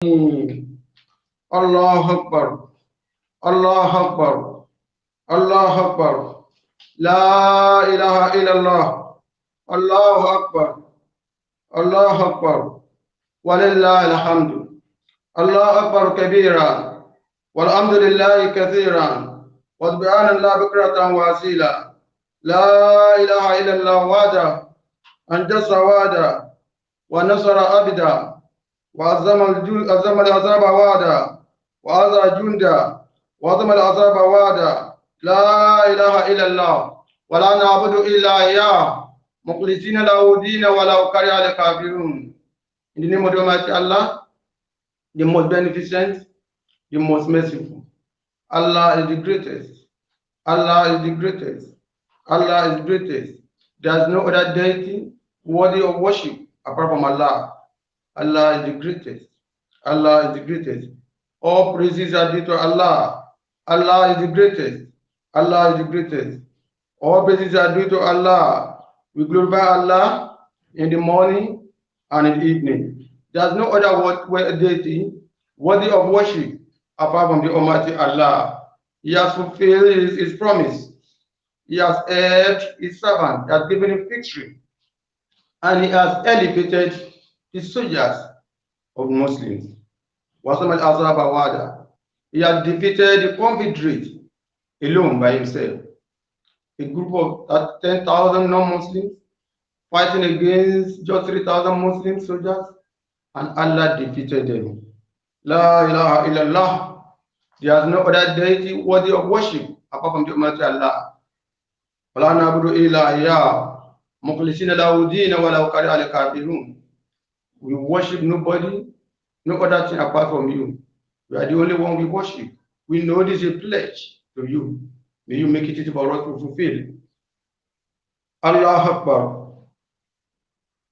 الله أكبر الله أكبر الله أكبر لا إله إلا الله الله أكبر الله أكبر ولله الحمد الله أكبر كبيرا والحمد لله كثيرا وسبحان الله بكرة وأصيلا لا إله إلا الله وحده أنجز وعده ونصر عبده وعظم العذاب وعدا وعزى جندا وعظم العذاب وعدا لا إله إلا الله ولا نعبد إلا إياه مخلصين له دين ولو كره الكافرون. In the name of the Almighty Allah, the most beneficent, the most merciful. Allah is the greatest. Allah is the greatest. Allah is the greatest. There is no other deity worthy of worship apart from Allah. Allah is the greatest. Allah is the greatest. All praises are due to Allah. Allah is the greatest. Allah is the greatest. All praises are due to Allah. We glorify Allah in the morning and in the evening. There is no other deity worthy of worship apart from the Almighty Allah. He has fulfilled his promise. He has helped his servant. He has given him victory. And he has elevated the soldiers of Muslims. He has defeated the confederate alone by himself. A group of 10,000 non-Muslims fighting against just 3,000 Muslim soldiers, and Allah defeated them. La ilaha illallah. There is no other deity worthy of worship apart from the Almighty Allah. وَلَا نَعْبُدُ إِلَّا إِيَّاهُ مُخْلِصِينَ لَهُ دِينَ وَلَوْ كَرِهَ الْكَافِرُونَ. We worship nobody, no other thing apart from you. You are the only one we worship. We know this is a pledge to you. May you make it easy for us to fulfill. Allah Akbar.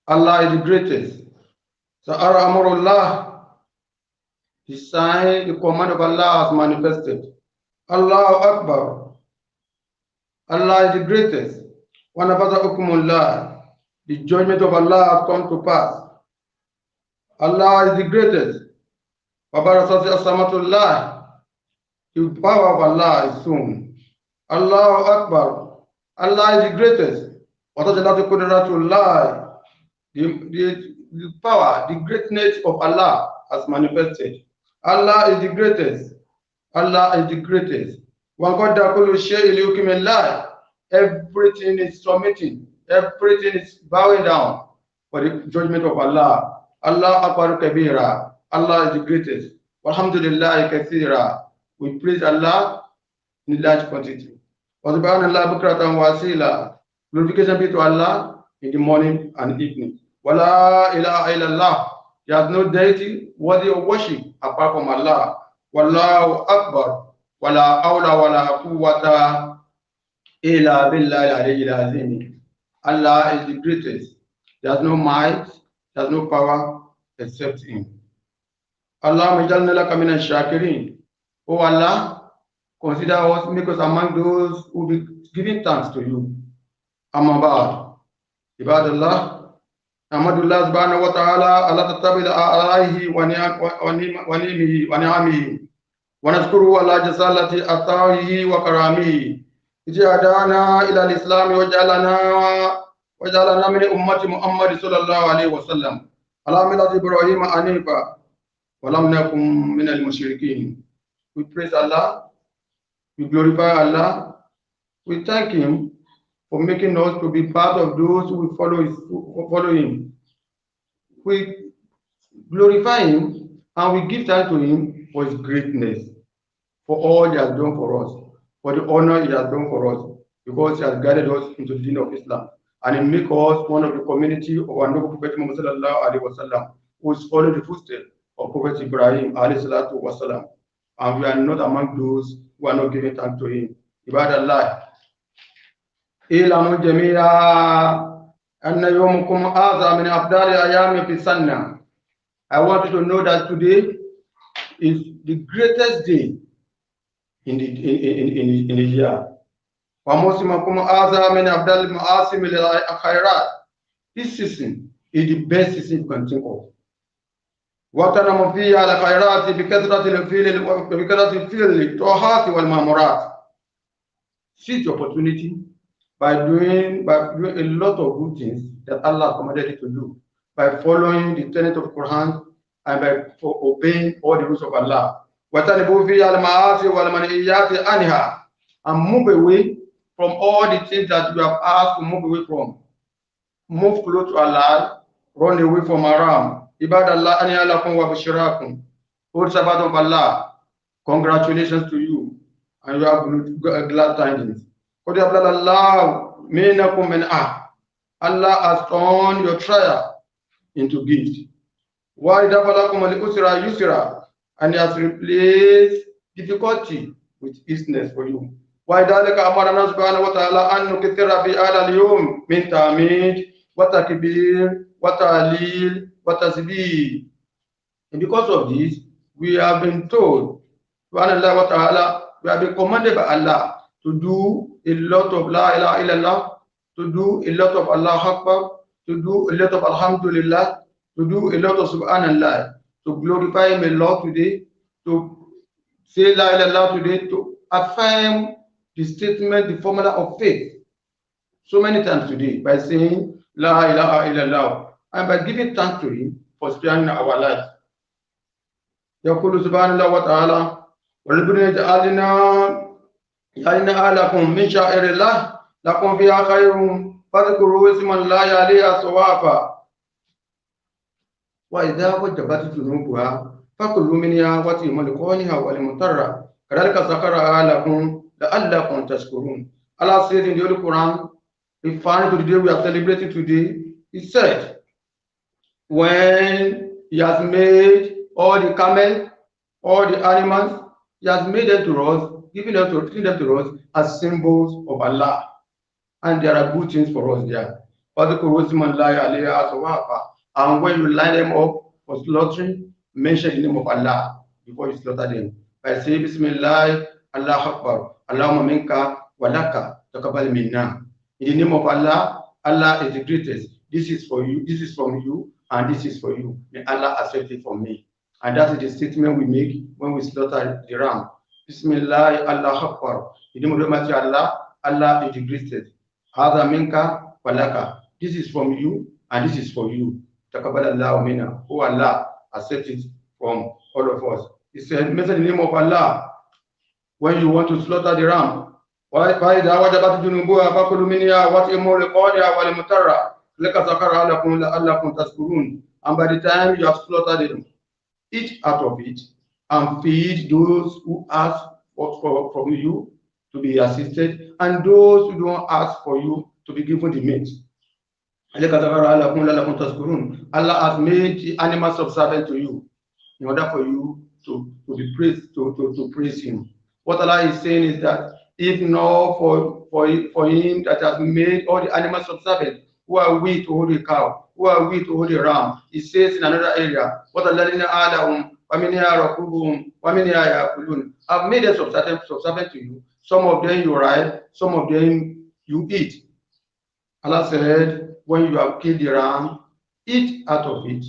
Allah is the greatest. Sa'ara Amrullah. The sign, the command of Allah has manifested. Allah Akbar. Allah is the greatest. The judgment of Allah has come to pass. Allah is the greatest. The power of Allah is soon. Allah Akbar. Allah is the greatest. The power, the greatness of Allah has manifested. Allah is the greatest. Allah is the greatest. Everything is submitting. Everything is bowing down for the judgment of Allah. Allah Akbar Kabira. Allah is the greatest. Alhamdulillah Kathira. We praise Allah in large quantity. Glorification be to Allah in the morning and evening. Wala ilaha illallah. There is no deity worthy of worship apart from Allah. Wallahu Akbar. Wala hawla wala quwwata illa billahi al-aliyyil azim. Allah is the greatest. There is no might, there is no power except Him. Allah majalna laka min ash-shakirin. Oh Allah, consider us, make us among those who will be giving thanks to you. Amma ba'd. Ibadallah. Ahmadullah subhanahu wa ta'ala ala tatabila alaihi wa ni'amihi wa nazkuru ala jasalati atahihi wa karamihi ijadana ila al-islam wa jalana min ummati Muhammad sallallahu alaihi wasallam ala millati Ibrahim anifa wa lam nakum min al-mushrikin. We praise Allah, we glorify Allah, we thank Him for making us to be part of those who will follow Him. We glorify Him and we give thanks to Him for His greatness, for all He has done for us, for the honor He has done for us, because He has guided us into the deen of Islam, and He make us one of the community of our noble Prophet Muhammad sallallahu alaihi wasallam, who is following the footsteps of Prophet Ibrahim alayhi salatu wasallam, and we are not among those who are not giving thanks to Him. Ibadallah. إعلموا جميعا أن يومكم هذا من أفضل الأيام في السنة. I want you to know that today is the greatest day in the year. وموسمكم هذا من أفضل المواسم الخيرات. This season is the best season you can think of. وتنم فيها على خيرات بكثرة الفعل الطاعات والمأمورات. Seize the opportunity by doing a lot of good things that Allah commanded you to do, by following the tenet of Quran and by obeying all the rules of Allah. وَتَنِبُوا فِيهَا الْمَعَاصِي وَالْمَنْهِيَاتِ عَنْهَا, and move away from all the things that you have asked to move away from. Move close to Allah, run away from haram. Ibadallah, aniyya lakum wa bashirakum. O servant of Allah, congratulations to you, and you have glad tidings. Allah has turned your trial into gift. And he has replaced difficulty with easiness for you. وَلِذَلِكَ أَمَرَنَا سُبْحَانَهُ وَتَعَالَى أَن نُكَثِّرَ فِي هَذَا الْيَوْمِ مِنْ تَحْمِيدٍ وَتَكْبِيرٍ وَتَهْلِيلٍ وَتَسْبِيحٍ. And because of this, we have been told, subhanallah wa ta'ala, we have been commanded by Allah to do a lot of La ilaha illallah, to do a lot of Allah Akbar, to do a lot of Alhamdulillah, to do a lot of Subhanallah, to glorify Him a lot today, to say La ilaha illallah today, to affirm the statement, the formula of faith so many times today by saying La ilaha illallah and by giving thanks to Him for sparing our lives. يقول سبحان الله وتعالى والبنية جعلنا لكم من شعائر الله لكم فيها خير فاذكروا اسم الله عليها صوافا وإذا وجبت جنوبها فكلوا منها واتيموا لقونها ولمضطر كذلك سخرها لكم لعلكم تشكرون. Allah says in the Holy Quran, referring to the day we are celebrating today, He said, when He has made all the camels, all the animals, He has made them to us, giving them to us as symbols of Allah. And there are good things for us there. And when you line them up for slaughtering, mention the name of Allah before you slaughter them. By saying Bismillah, Allah Akbar, Allahumma minka walaka taqabbal minna. In the name of Allah, Allah is the greatest. This is for you, this is from you, and this is for you. May Allah accept it from me. And that is the statement we make when we slaughter the ram. Bismillah, Allah Akbar. In the name of Allah, Allah is the greatest. Hadha minka walaka. This is from you, and this is for you. Taqabbal Allahu minna. Oh Allah, accept it from all of us. He said, mention the name of Allah when you want to slaughter the ram. فإذا وجبت جنوبها فكلوا منها واتيموا لقونها ولمضطر لك سخرها لكم لعلكم تشكرون. And by the time you have slaughtered them, eat out of it and feed those who ask from you to be assisted and those who don't ask for you to be given the meat. Allah has made the animals subservient to you in order for you to be praised, to praise Him. What Allah is saying is that if not for Him that has made all the animals subservient, who are we to hold a cow? Who are we to hold a ram? He says in another area, what Allah I've made them subservient to you. Some of them you ride, some of them you eat. Allah said, when you have killed the ram, eat out of it.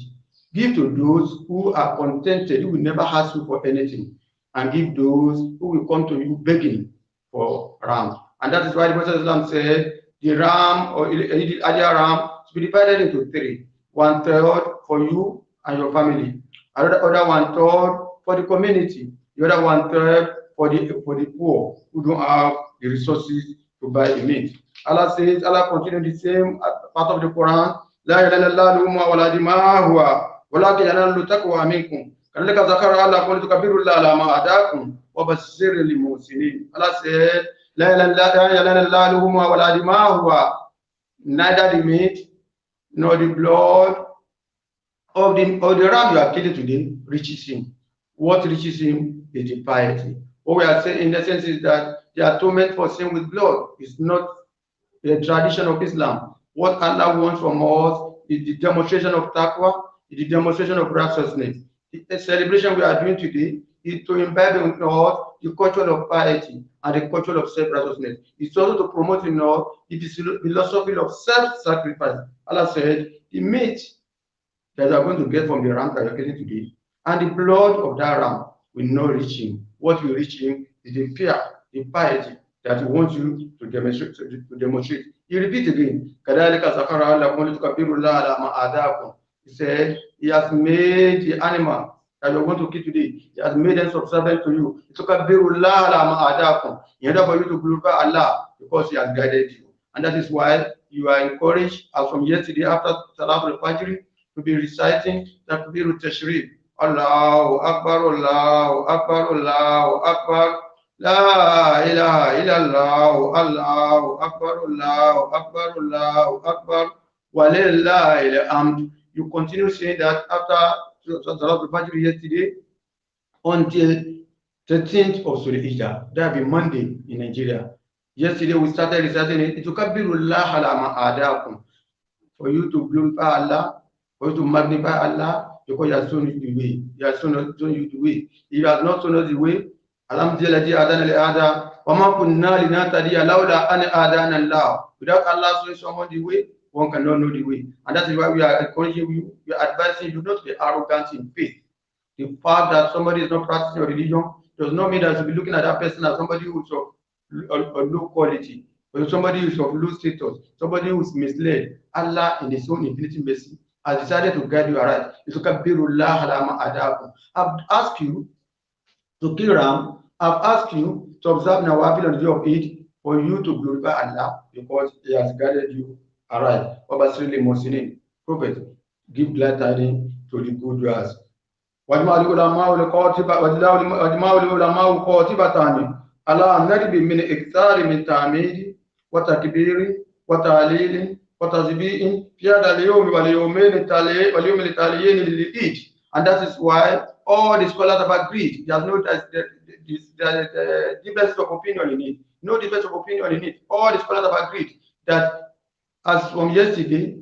Give to those who are contented, who will never ask you for anything, and give those who will come to you begging for ram. And that is why the Prophet said, the ram or the other ram should be divided into three. 1/3 for you and your family. Other 1/3 for the community. The other 1/3 for the poor who don't have the resources to buy the meat. Allah says, Allah continues the same part of the Quran. La ilaha illallah wa la dima'uha walakin yanalu taqwa minkum. Kalaka zakara Allah qul tukabbiru Allah ma adakum wa bashir lil muhsinin. Allah said, La ilaha illallah wa la dima'uha. Neither the meat nor the blood of the ram you are killing today reaches him. What reaches him is the piety. What we are saying in essence is that the atonement for sin with blood is not the tradition of Islam. What Allah wants from us is the demonstration of taqwa, is the demonstration of righteousness. The celebration we are doing today is to imbibe in us the culture of piety and the culture of self-righteousness. It's also to promote in us the philosophy of self-sacrifice. Allah said, the meat that you are going to get from the ram that you are getting today and the blood of that ram will not reach him. What will reach him is the fear, the piety that he wants you to demonstrate. He repeats again, كَذَلِكَ سَخَّرَهَا لَكُمْ لِتُكَبِّرُوا اللَّهَ عَلَىٰ مَا هَدَاكُمْ. He said, He has made the animal that you want to kill today. He has made them subservient to you. لِتُكَبِّرُوا اللَّهَ عَلَىٰ مَا هَدَاكُمْ. In order for you to glorify Allah, because He has guided you. And that is why you are encouraged, as from yesterday after Salatul Fajr, to be reciting Takbirut Tashrif. Allahu Akbar, Allahu Akbar, Allahu Akbar. La ilaha illallah, Allahu Akbar, Allahu Akbar, Allahu Akbar. Walillahi alhamd. You continue saying that after Salatul Fajr yesterday until 13th of Zulhijjah. That will be Monday in Nigeria. Yesterday we started reciting it. Tukabbirullah ala ma adakum. For you to glorify Allah, for you to magnify Allah, because He has shown you the way. He has shown you the way. He has not shown us the way. Alhamdulillah, adana li ada. Wa ma kunna linahtadiya lawla an adana Allah. Without Allah showing someone the way, one cannot know the way. And that is why we are encouraging you, we are advising you not to be arrogant in faith. The fact that somebody is not practicing your religion does not mean that you should be looking at that person as somebody who is of low quality, or somebody who is of low status, somebody who is misled. Allah, in His own infinite mercy, has decided to guide you aright. I've asked you to kill ram. I've asked you to observe Nawafil on the day of Eid for you to glorify Allah, because He has guided you aright. Prophet, give glad tidings to the good doers. وَأَجْمَعَ الْعُلَمَاءُ قَاطِبَةً على الندب من إكثار من تعميد وتكبير وتعليل وتسبيح في هذا اليوم واليوم التاليين للعيد. And that is why all the scholars have agreed. There is no difference of opinion in it. No difference of opinion in it. All the scholars have agreed that as from yesterday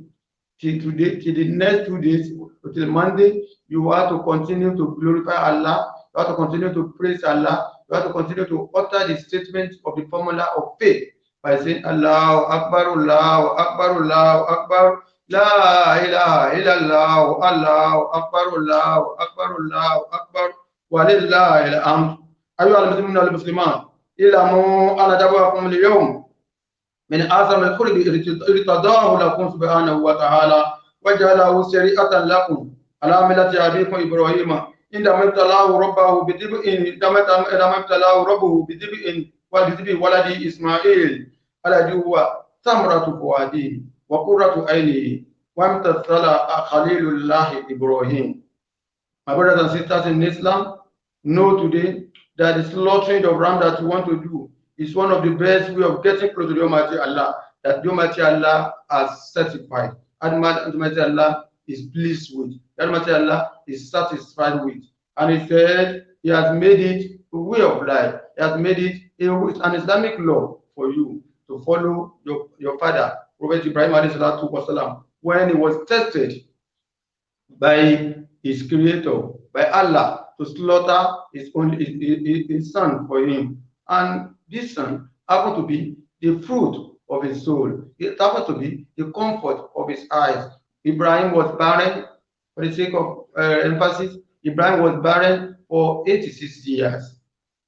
till today, till the next 2 days, until Monday, you have to continue to glorify Allah. You have to continue to praise Allah. You have to continue to utter the statement of the formula of faith by saying Allahu Akbar, Allahu Akbar, Allahu Akbar, La ilaha illallah, Allahu Akbar, Allahu Akbar, Allahu Akbar, Walillahi alhamd. أيها المسلمون والمسلمات اعلموا أن دعواكم اليوم من أعظم الخلق ارتضاه لكم سبحانه وتعالى وجعله شريعة لكم على ملة أبيكم إبراهيم عندما ابتلاه ربه بدبء وبدبء ولده إسماعيل الذي هو ثمرة فؤاده وقرة عينه وامتثل خليل الله إبراهيم. My brothers and sisters in Islam, know today that the slaughtering of ram that you want to do is one of the best way of getting close to the Almighty Allah, that the Almighty Allah has certified, and the Almighty Allah is pleased with, the Almighty Allah is satisfied with. And He said He has made it a way of life. He has made it an Islamic law for you to follow your father, Prophet Ibrahim, when he was tested by his creator, by Allah, to slaughter his son for him. And this son happened to be the fruit of his soul. It happened to be the comfort of his eyes. Ibrahim was barren, for the sake of emphasis. Ibrahim was barren for 86 years.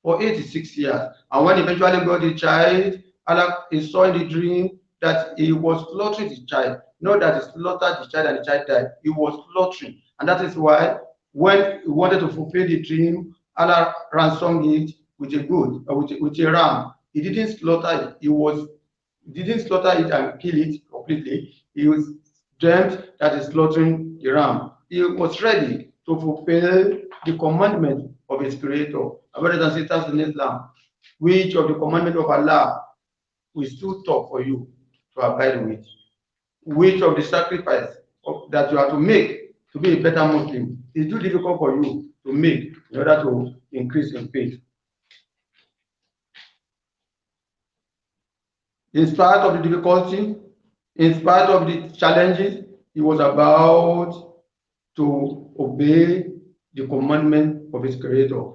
For 86 years. And when eventually got the child, Allah, he saw in the dream that he was slaughtering the child. Not that he slaughtered the child and the child died. He was slaughtering. And that is why when he wanted to fulfill the dream, Allah ransomed it with a goat, with a ram. He didn't slaughter it. Didn't slaughter it and kill it completely. He was dreamt that he's slaughtering the ram. He was ready to fulfill the commandment of his creator. Brothers and sisters in Islam, which of the commandment of Allah will still talk for you to abide with? Which of the sacrifice that you have to make to be a better Muslim is too difficult for you to make in order to increase in faith? In spite of the difficulty, in spite of the challenges, he was about to obey the commandment of his creator.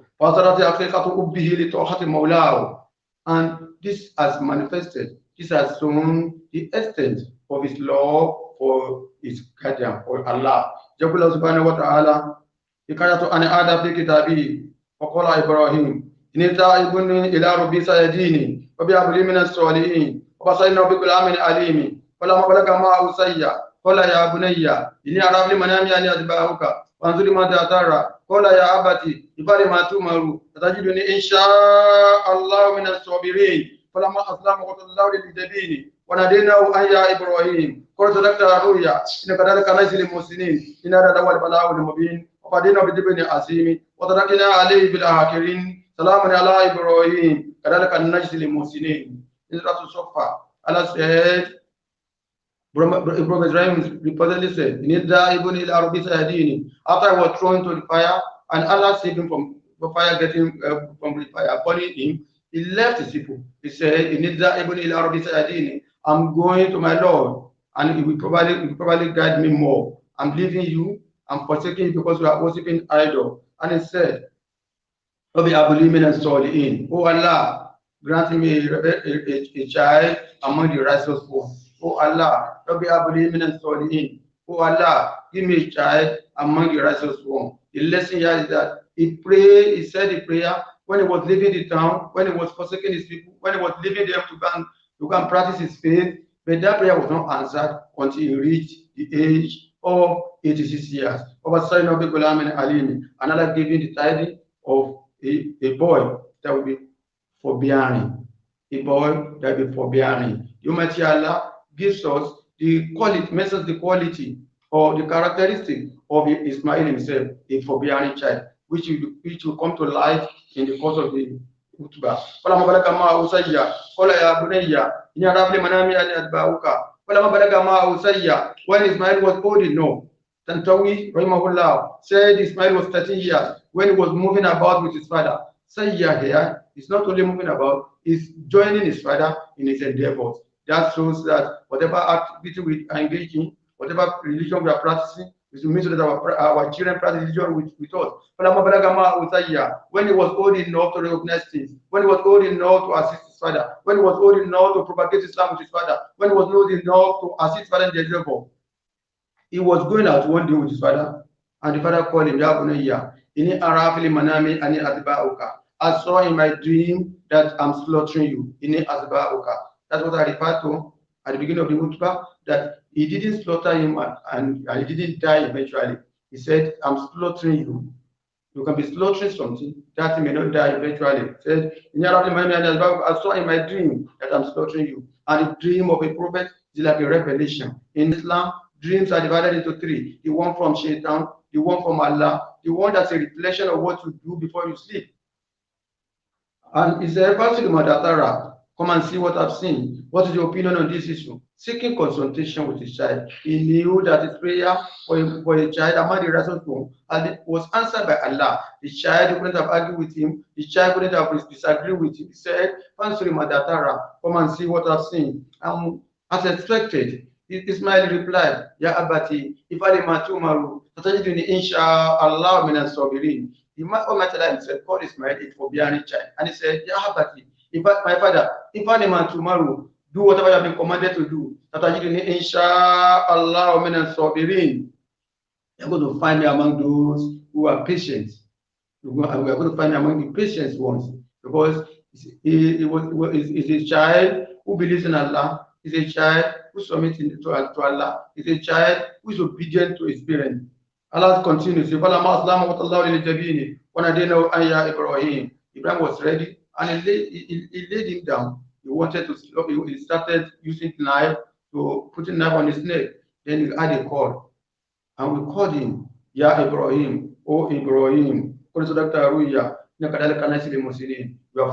And this has manifested, this has shown the extent of his love for his guardian, for Allah. Subhanahu wa ta'ala, حكاية أن آدى في كتابه وقال إبراهيم إني تائب إلى ربي سيهديني وبهب لي من الصالحين وبصرنا بغلام عليم فلما بلغ معه سعيا قال يا بني إني أرى في المنام أني أذبحك فانظر ماذا ترى قال يا أبتي افعل ما تؤمر ستجدني إن شاء الله من الصابرين فلما أسلم وقال الله للجبين وناديناه أن يا إبراهيم قل صدقت الرؤيا إن كذلك نجزي المحسنين إن هذا هو البلاء المبين وفدينا بذبح عظيم وتركنا عليه بالآخرين سلام على إبراهيم كذلك نجزي المحسنين. In Surah Al-Saffat, Allah said, Prophet Ibrahim reportedly said, after I was thrown into the fire, and Allah saved him from the fire, getting from the fire, burning him, he left his people. He said, I'm going to my Lord, and he will probably guide me more. I'm leaving you, I'm forsaking you because you are worshiping idol. And he said, oh Allah, grant me a child among the righteous ones. Oh Allah, oh Allah, give me a child among the righteous ones. The lesson here is that he prayed, he said the prayer when he was leaving the town, when he was forsaking his people, when he was leaving them to go and practice his faith, but that prayer was not answered until he reached the age of 86 years. And Allah gave him the title of a boy that will be forbearing. A boy that will be forbearing. Humanity Allah gives us the quality, mentions the quality or the characteristic of Ismail himself, a forbearing child, which will come to light in the course of the khutbah. When Ismail was old enough, Tantawi Rahimahullah said Ismail was 13 years when he was moving about with his father. Sayya here is not only moving about, he's joining his father in his endeavors. That shows that whatever activity we are engaging, whatever religion we are practicing, we should make sure that our children practice religion with us. When he was old enough to recognize things, when he was old enough to assist his father, when he was old enough to propagate Islam with his father, when he was old enough to assist his father in the endeavor, he was going out one day with his father, and the father called him, Ya Bunayya, inni ara fil manami ani atba'uka. I saw in my dream that I'm slaughtering you. Inni atba'uka. That's what I referred to at the beginning of the khutbah, that he didn't slaughter him and he didn't die eventually. He said, I'm slaughtering you. You can be slaughtering something that may not die eventually. He said, I saw in my dream that I'm slaughtering you. And the dream of a prophet is like a revelation. In Islam, dreams are divided into three. The one from Shaitan, the one from Allah, the one that's a reflection of what you do before you sleep. And he said, come and see what I've seen. What is your opinion on this issue? Seeking consultation with his child. He knew that his prayer for a child among the righteous was answered by Allah. The child couldn't have argued with him. The child couldn't have disagreed with him. He said, come and see what I've seen. As expected, Ismail replied, Ya Abati, if I matumaru, tatajiduni inshallah min as-sabirin. The Almighty Allah himself called Ismail a forbearing child. And he said, Ya Abati, my father, if I tomorrow, do whatever you have been commanded to do. Tatajiduni inshallah min as-sabirin. You're going to find me among those who are patient. We are going to find me among the patient ones. Because he's a child who believes in Allah. He's a child who submits to Allah. He's a child who is obedient to his parents. Allah continues. Ibrahim was ready and he laid him down. He started using knife to put a knife on his neck. Then he had a call. And we called him, Ya Ibrahim, O Ibrahim. You have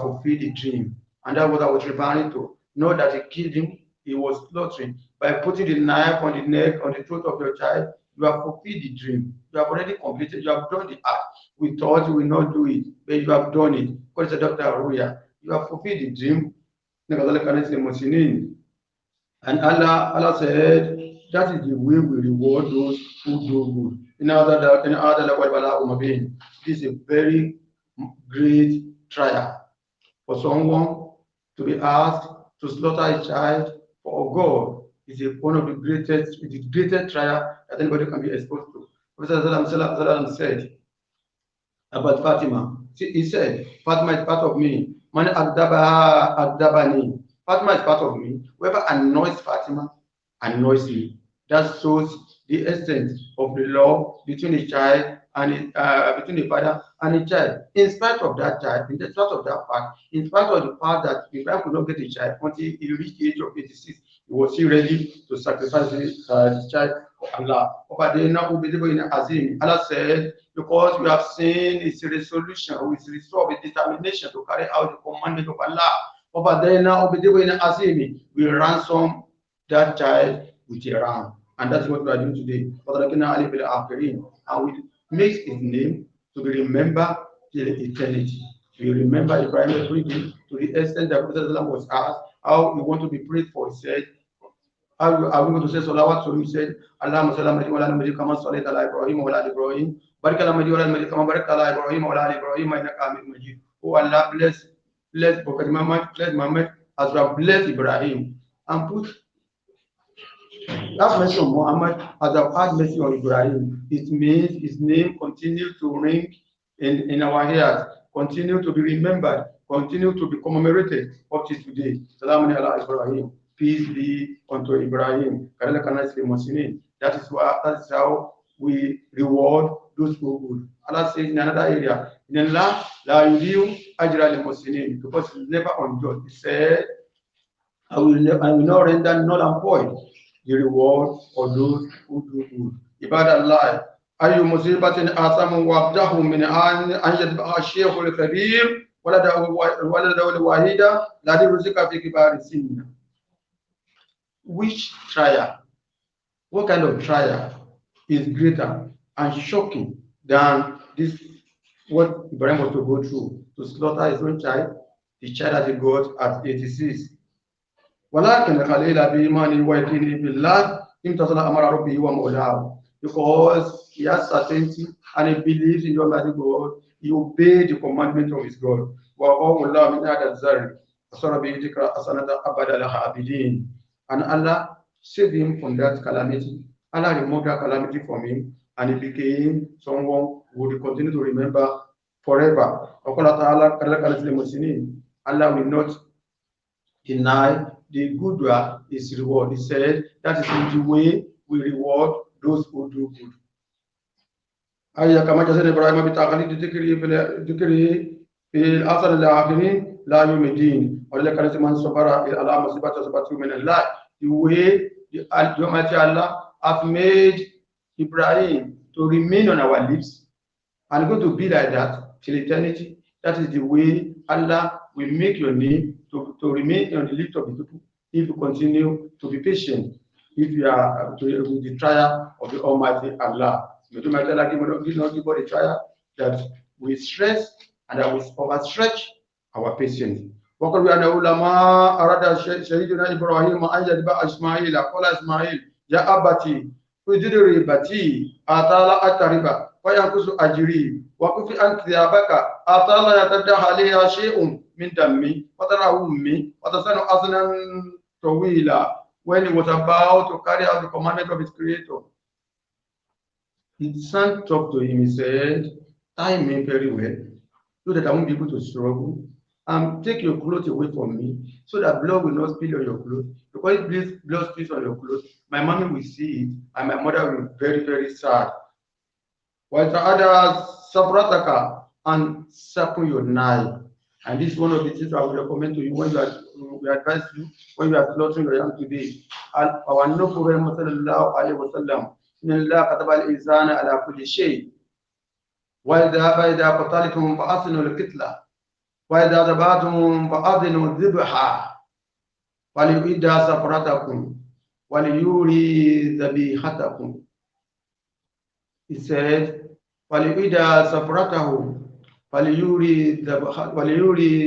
fulfilled the dream. And that's what I was referring to. Not that he killed him. He was slaughtering. By putting the knife on the neck, on the throat of your child, you have fulfilled the dream. You have already completed, you have done the act. We thought you will not do it, but you have done it. Because the Dr. Aruya, you have fulfilled the dream. And Allah said, that is the way we reward those who do good. This is a very great trial for someone to be asked to slaughter a child for God is one of the greatest trial that anybody can be exposed to. Prophet said, about Fatima. See, he said, Fatima is part of me. Man Agdabaha Agdabani. Fatima is part of me. Whoever annoys Fatima annoys me. That shows the essence of the love between a child and between the father and a child. In spite of that child, in spite of that fact, in spite of the fact that Ibrahim could not get a child until he reached the age of 86, he was still ready to sacrifice the child for Allah. Allah said, because we have seen its resolution, its resolve, its determination to carry out the commandment of Allah. Over there now, we ransom that child with a ram. And that's what we are doing today. And we make his name to be remembered till eternity. We remember Ibrahim every day to the extent that Prophet was asked how we want to be prayed for. He said, how are we going to say salawat? So he said, Allahumma sallam alaikum wa ala nabiyyika kama sallaita ala Ibrahim wa ala ali Ibrahim. Barik ala Muhammad wa ala nabiyyika kama barakta ala Ibrahim wa ala ali Ibrahim innaka Hamidum Majid. Oh Allah, bless Prophet Muhammad, bless Muhammad as well bless Ibrahim. And put have mercy on Muhammad as I've had mercy on Ibrahim. It means his name continues to ring in our ears, continue to be remembered, continue to be commemorated up to today. Salaam ala Ibrahim. Peace be unto Ibrahim. That is how we reward those who good. Allah says in another area, in Allah, la yudiu ajra al muslimin, because it's never unjust. He said, I will not render null and void the reward of those who do good. Ibadallah, ayu musibatin asamu wabdahu min an yadbaha shaykh al-kabir waladahu al-wahida la yuzika fi kibari sinna. Which trial, what kind of trial is greater and shocking than this, what Ibrahim was to go through, to slaughter his own child, the child that he got at 86. ولكن خليل بإيمانه ويقينه بالله امتثل أمر ربه ومولاه, because he has certainty and he believes in the Almighty God, he obeyed the commandment of his God. And Allah saved him from that calamity. Allah removed that calamity from him, and he became someone who will continue to remember forever. Allah will not deny the good work is reward. He said that is the way we reward those who do good. أي كما جزل إبراهيم بتعقيد ذكره في الأصل الآخرين لا يوم الدين ولذلك كانت من صبر على مصيبة صبته من الله. The way the Almighty Allah have made Ibrahim to remain on our lips and going to be like that till eternity. That is the way Allah will make your name to remain on the lips of the people if you continue to be patient, if you are with the trial of the Almighty Allah. May the Almighty Allah give not give the trial that we stress and that we overstretch our patience. وقال أن علماء أراد سيدنا إبراهيم أن يذبح إسماعيل قال إسماعيل يا أبتي ادري بتي أطال أتربا فينقص أجري وكفي أن ثيابك أطال يتدخل عليها شيء من دمي وترى أمي وتصنع أصلا طويلا. When he was about to carry out the commandment of his creator, his son talked to him. He said, tie me very well so that I won't be able to struggle. Take your clothes away from me so that blood will not spill on your clothes. Because if blood spills on your clothes, my mommy will see it and my mother will be very, very sad. While the other sabrataka and sharpen your knife. And this is one of the things I would recommend to you when we advise you when you are slaughtering your lamb today. Our noble Prophet sallallahu alaihi wasallam, inna Allah kataba al-izana ala kulli shay. Wa idha qatalatum fa asinu al-qitla. وإذا ذبحتم فأذنوا الذبح وليؤد سفرتكم وليوري ذبيحتكم. He said, وليؤد سفرته وليوري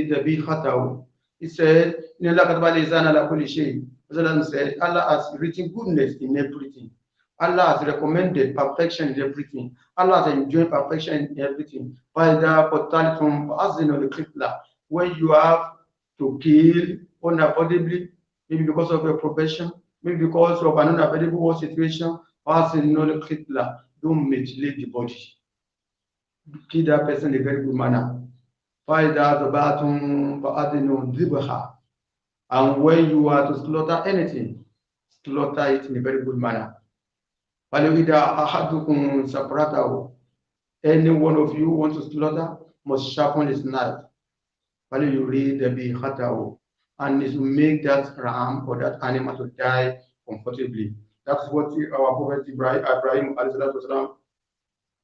ذبيحته. He said, إن الله كتب الإحسان على كل شيء. He said, Allah has written goodness in everything. Allah has recommended perfection in everything. Allah has enjoined perfection in everything. When you have to kill unavoidably, maybe because of your profession, maybe because of an unavoidable situation, don't mutilate the body. kill that person in a very good manner. فَإِذَا ذَبَحْتُمْ فَأَدِّنُوا ذِبْحًا. And when you are to slaughter anything, slaughter it in a very good manner. فَلْيُحِدَّ أَحَدُكُمْ سَفْرَتَهُ. Any one of you want to slaughter must sharpen his knife. فَلْيُرِيدْ and it will make that ram or that animal to die comfortably. That's what our Prophet Ibrahim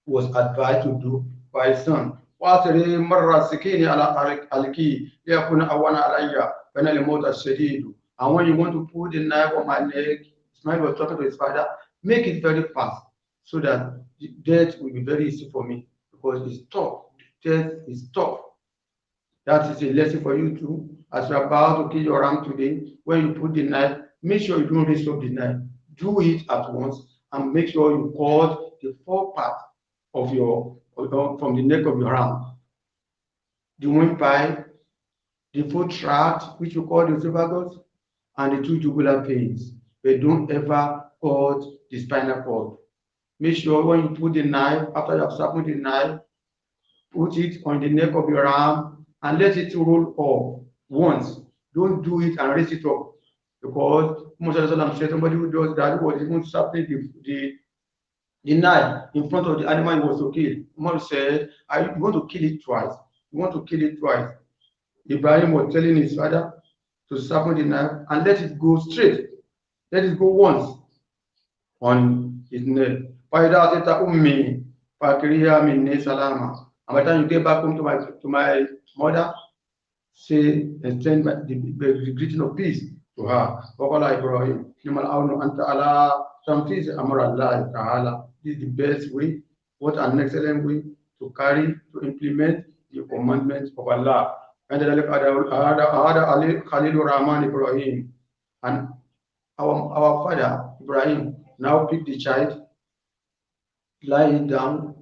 was advised to do by his son. وَأَتْرِي مَرَّ سِكِينِ عَلَى أَلْكِي لِيَكُونَ أَوَّنَ عَلَيَّ فَإِنَّ الْمَوْتَ الشَّدِيدُ. And when you want to put the knife on my neck, Ismail was talking to his father, make it very fast so that the death will be very easy for me because it's tough. Death is tough. That is a lesson for you too. As you're about to kill your ram today, when you put the knife, make sure you don't raise up the knife. Do it at once and make sure you cut the four parts of from the neck of your ram. The windpipe, the foot tract, which you call the esophagus, and the two jugular veins. But don't ever cut the spinal cord. Make sure when you put the knife, after you have sharpened the knife, put it on the neck of your ram and let it roll up once. Don't do it and raise it up. Because Muhammad said somebody who does that was even sharpening the knife in front of the animal he was to kill. Muhammad said, you want to kill it twice. You want to kill it twice. Ibrahim was telling his father to sharpen the knife and let it go straight. Let it go once on his neck. And by the time you get back home to my mother, say and send the greeting of peace to her. This is the best way, what an excellent way to carry, to implement the commandments of Allah. And Ibrahim, and our father Ibrahim now picked the child, lie it down,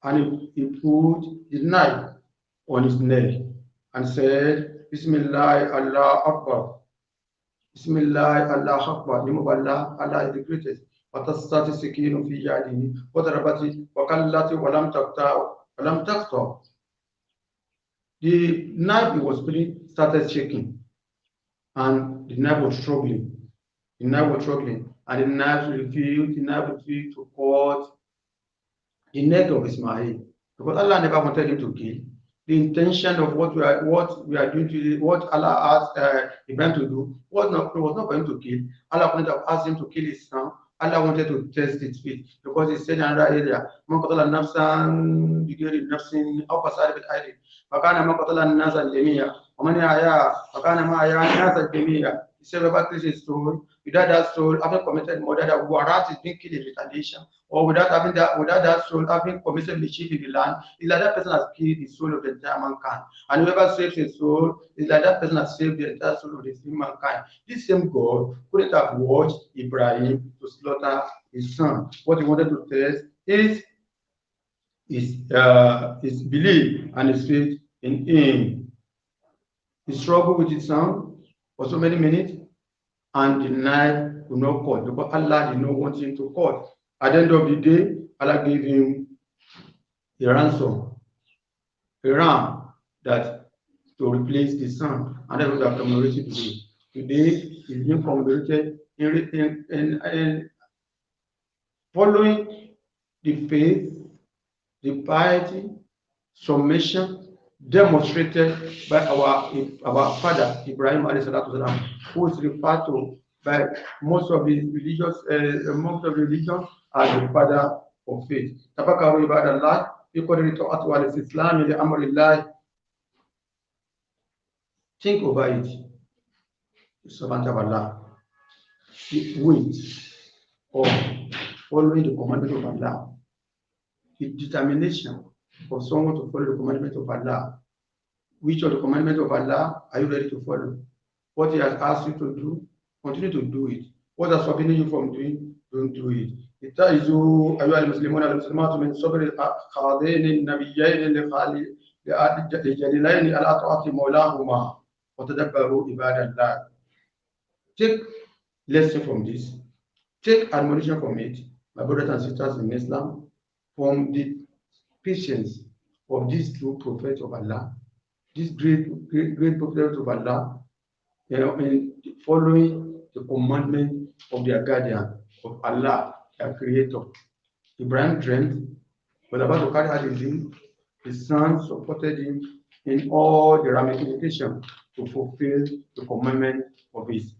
and he put his knife on his neck and said, Bismillah, Allah Akbar. Bismillah, Allah Akbar. Name of Allah, Allah is the greatest. وَتَسْتَاتِ السِّكِينُ فِي يَدِهِ وَضَرَبَتِ وَكَلَّتِ وَلَمْ تَقْطَعْ. The knife he was putting started shaking, and the knife was struggling. The knife was struggling, and the knife refused to cut the neck of Ismail, because Allah never wanted him to kill. The intention of what we are doing today, what Allah asked Ibrahim to do, was not for him to kill. Allah wanted to ask him to kill his son. Allah wanted to test his faith, because he said in another area, "Man qatala nafsan bighayri nafsin aw fasada bil ardi, fakana man qatala an-nasa jami'a, wa man ahya fakana ma ahya an-nasa jami'a." He said, "Whoever kills his soul, without that soul having committed murder, that warrant is being killed in retaliation, or without that soul having committed mischief in the land, is like that person has killed the soul of the entire mankind. And whoever saves his soul, is like that person has saved the entire soul of the mankind." This same God couldn't have watched Ibrahim to slaughter his son. What he wanted to test is his belief and his faith in him. He struggled with his son for so many minutes, and the knife could not cut, because Allah did not want him to cut. At the end of the day, Allah gave him a ransom, a ram, that to replace the son, and that was the commemoration today. Today is being commemorated in following the faith, the piety, submission demonstrated by our father Ibrahim alayhi salatu wasalam, who is referred to by most of the religions as the father of faith. Tafakkaru ibadallah fi qadri ta'ati wal islam li amrillah. Think over it, servant of Allah. The weight of following the commandment of Allah, the determination of someone to follow the commandment of Allah. Which of the commandments of Allah are you ready to follow? What He has asked you to do, continue to do it. What has forbidden you from doing, don't do it. اتخذوا أيها المسلمون والمسلمات من صبر هذين النبيين الجليلين على طاعة مولاهما وتدبروا عباد الله. Take lesson from this. Take admonition from it, my brothers and sisters in Islam, from the patience of these true prophets of Allah, these great prophets of Allah, in following the commandment of their guardian, of Allah, their creator. Ibrahim dreamt, was about to carry out his dream. His son supported him in all the ramifications to fulfill the commandment of his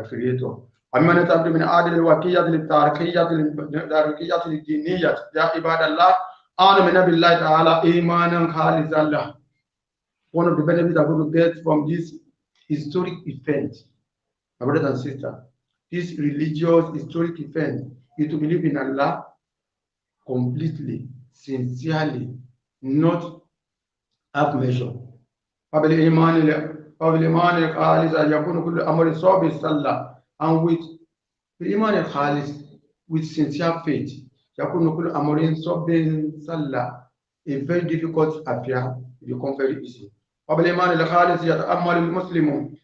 creator. أما نتبع من عادل الوكية للتاريخية للدينية يا عباد الله آمنا بالله تعالى إيمانا خالصا له. One of the benefits I'm going to get from this historic event, my brothers and sisters, this religious historic event is to believe in Allah completely, sincerely, not half measure. وبالإيمان الخالص يكون كل أمر صوب الصلاة, and with the iman al-khalis, with sincere faith, يكون كل أمر صوب الصلاة, a very difficult affair become very easy. وبالإيمان الخالص يتأمل المسلم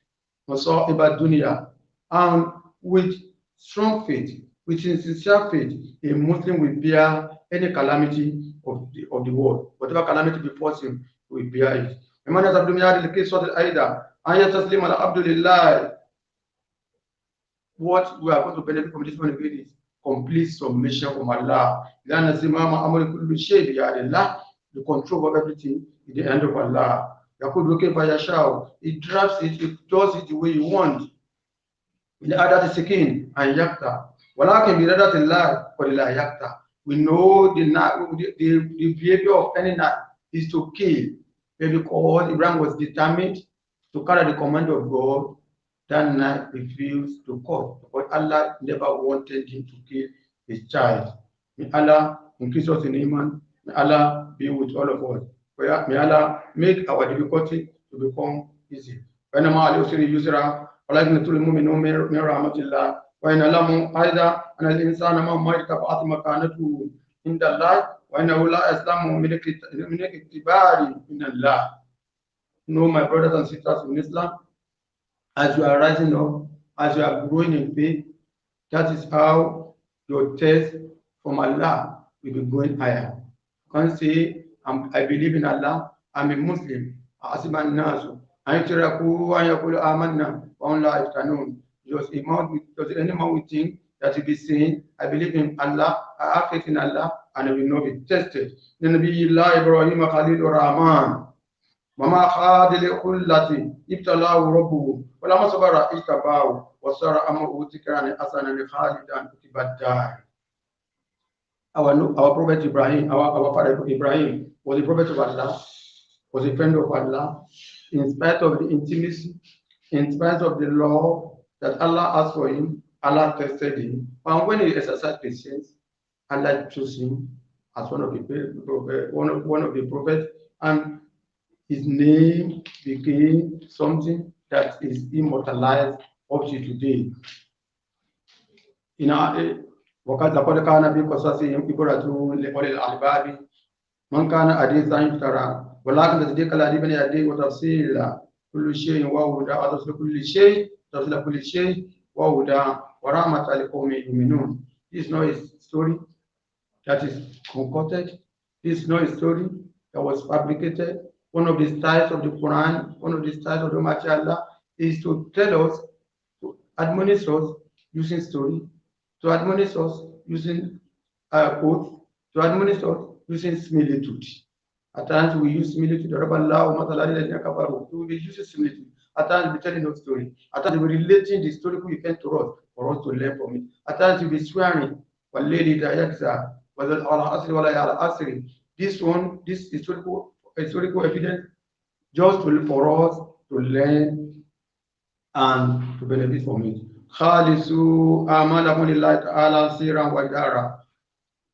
مصائب الدنيا, and with strong faith, with sincere faith, a Muslim will bear any calamity of the world. Whatever calamity befalls him, he will bear it. ومن يصب من هذه القصة الأيضا أن يستسلم العبد لله. What we are going to benefit from this one is complete submission from Allah. لأن زمام أمر كل شيء بيد الله. The control of everything in the hand of Allah. يقول كيف يشاء. He drafts it, he does it the way you want. بالعادة السكين أن يقطع. ولكن بإرادة الله ولا يقطع. We know the behavior of any knife is to kill. Because Ibrahim was determined to carry the command of God, that knife refused to cut. But Allah never wanted him to kill his child. May Allah increase us in iman. May Allah be with all of us. May Allah make our difficulty to become easy. وإنما على اليسر يسرا ولكن يطول المؤمن من رحمة الله وإن لهم أيضا أن الإنسان ما ارتفعت مكانته عند الله وإنه لا يسلم من الاعتبار من الله. No, my brothers and sisters in Islam, as you are rising up, as you are growing in faith, that is how your test from Allah will be going higher. You can't say, I believe in Allah, I'm a Muslim. Just anyone will think that he be saying, I believe in Allah, I have faith in Allah, and I will not be tested. Nabi Allah Ibrahim Khalil Rahman. Mama Khadil Kullati, Ibtalahu Rabbu, Walama Sabara Itabau, Wasara Amu Tikran Asan and Khalidan Kutibadai. Our Prophet Ibrahim, our father Ibrahim, was a prophet of Allah, was a friend of Allah, in spite of the intimacy, in spite of the law that Allah asked for him, Allah tested him. And when he exercised patience, Allah chose him as one of the prophets, and his name became something that is immortalized up to today. In our وقد لقد كان في قصصهم عبرة لأولي الألباب من كان حديثا يفترى ولكن تصديق الذي بين يديه وتفصيل كل شيء وهدى وتفصيل كل شيء وهدى ورحمة لقوم يؤمنون. This is not a story that is concocted. This is not a story that was fabricated. One of the styles of the Quran, one of the styles of the Almighty Allah is to tell us, to admonish us using story, to admonish us using quote, to admonish us using similitude. At times we use similitude. We will use similitude. At times we telling us story. At times we relating the historical event to us for us to learn from it. At times we be swearing. This one, this historical evidence, just for us to learn and to benefit from it. Khalisu amalakum lillahi ta'ala siran wa idara.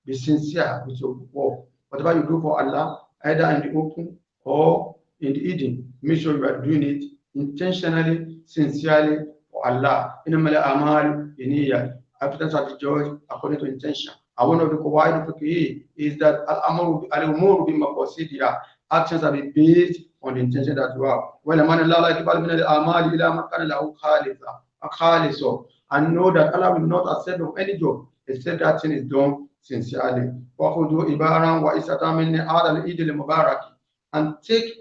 Be sincere with your work. Whatever you do for Allah, either in the open or in the hidden, make sure you are doing it intentionally, sincerely for Allah. Innamal a'mal binniyat. Evidence of the judge according to intention. And one of the qawaid of fiqh is that al-umur bi maqasidiha. Actions are based on the intention that you have. Well, a man la yakbal min al-a'mal ila ma kana lahu khalisan. And know that Allah will not accept of any job except that thing is done sincerely. وَخُذُوا إِبَارًا وَإِسَةً مِنْ هَذَا الْعِيدِ الْمُبَارَكِ, and take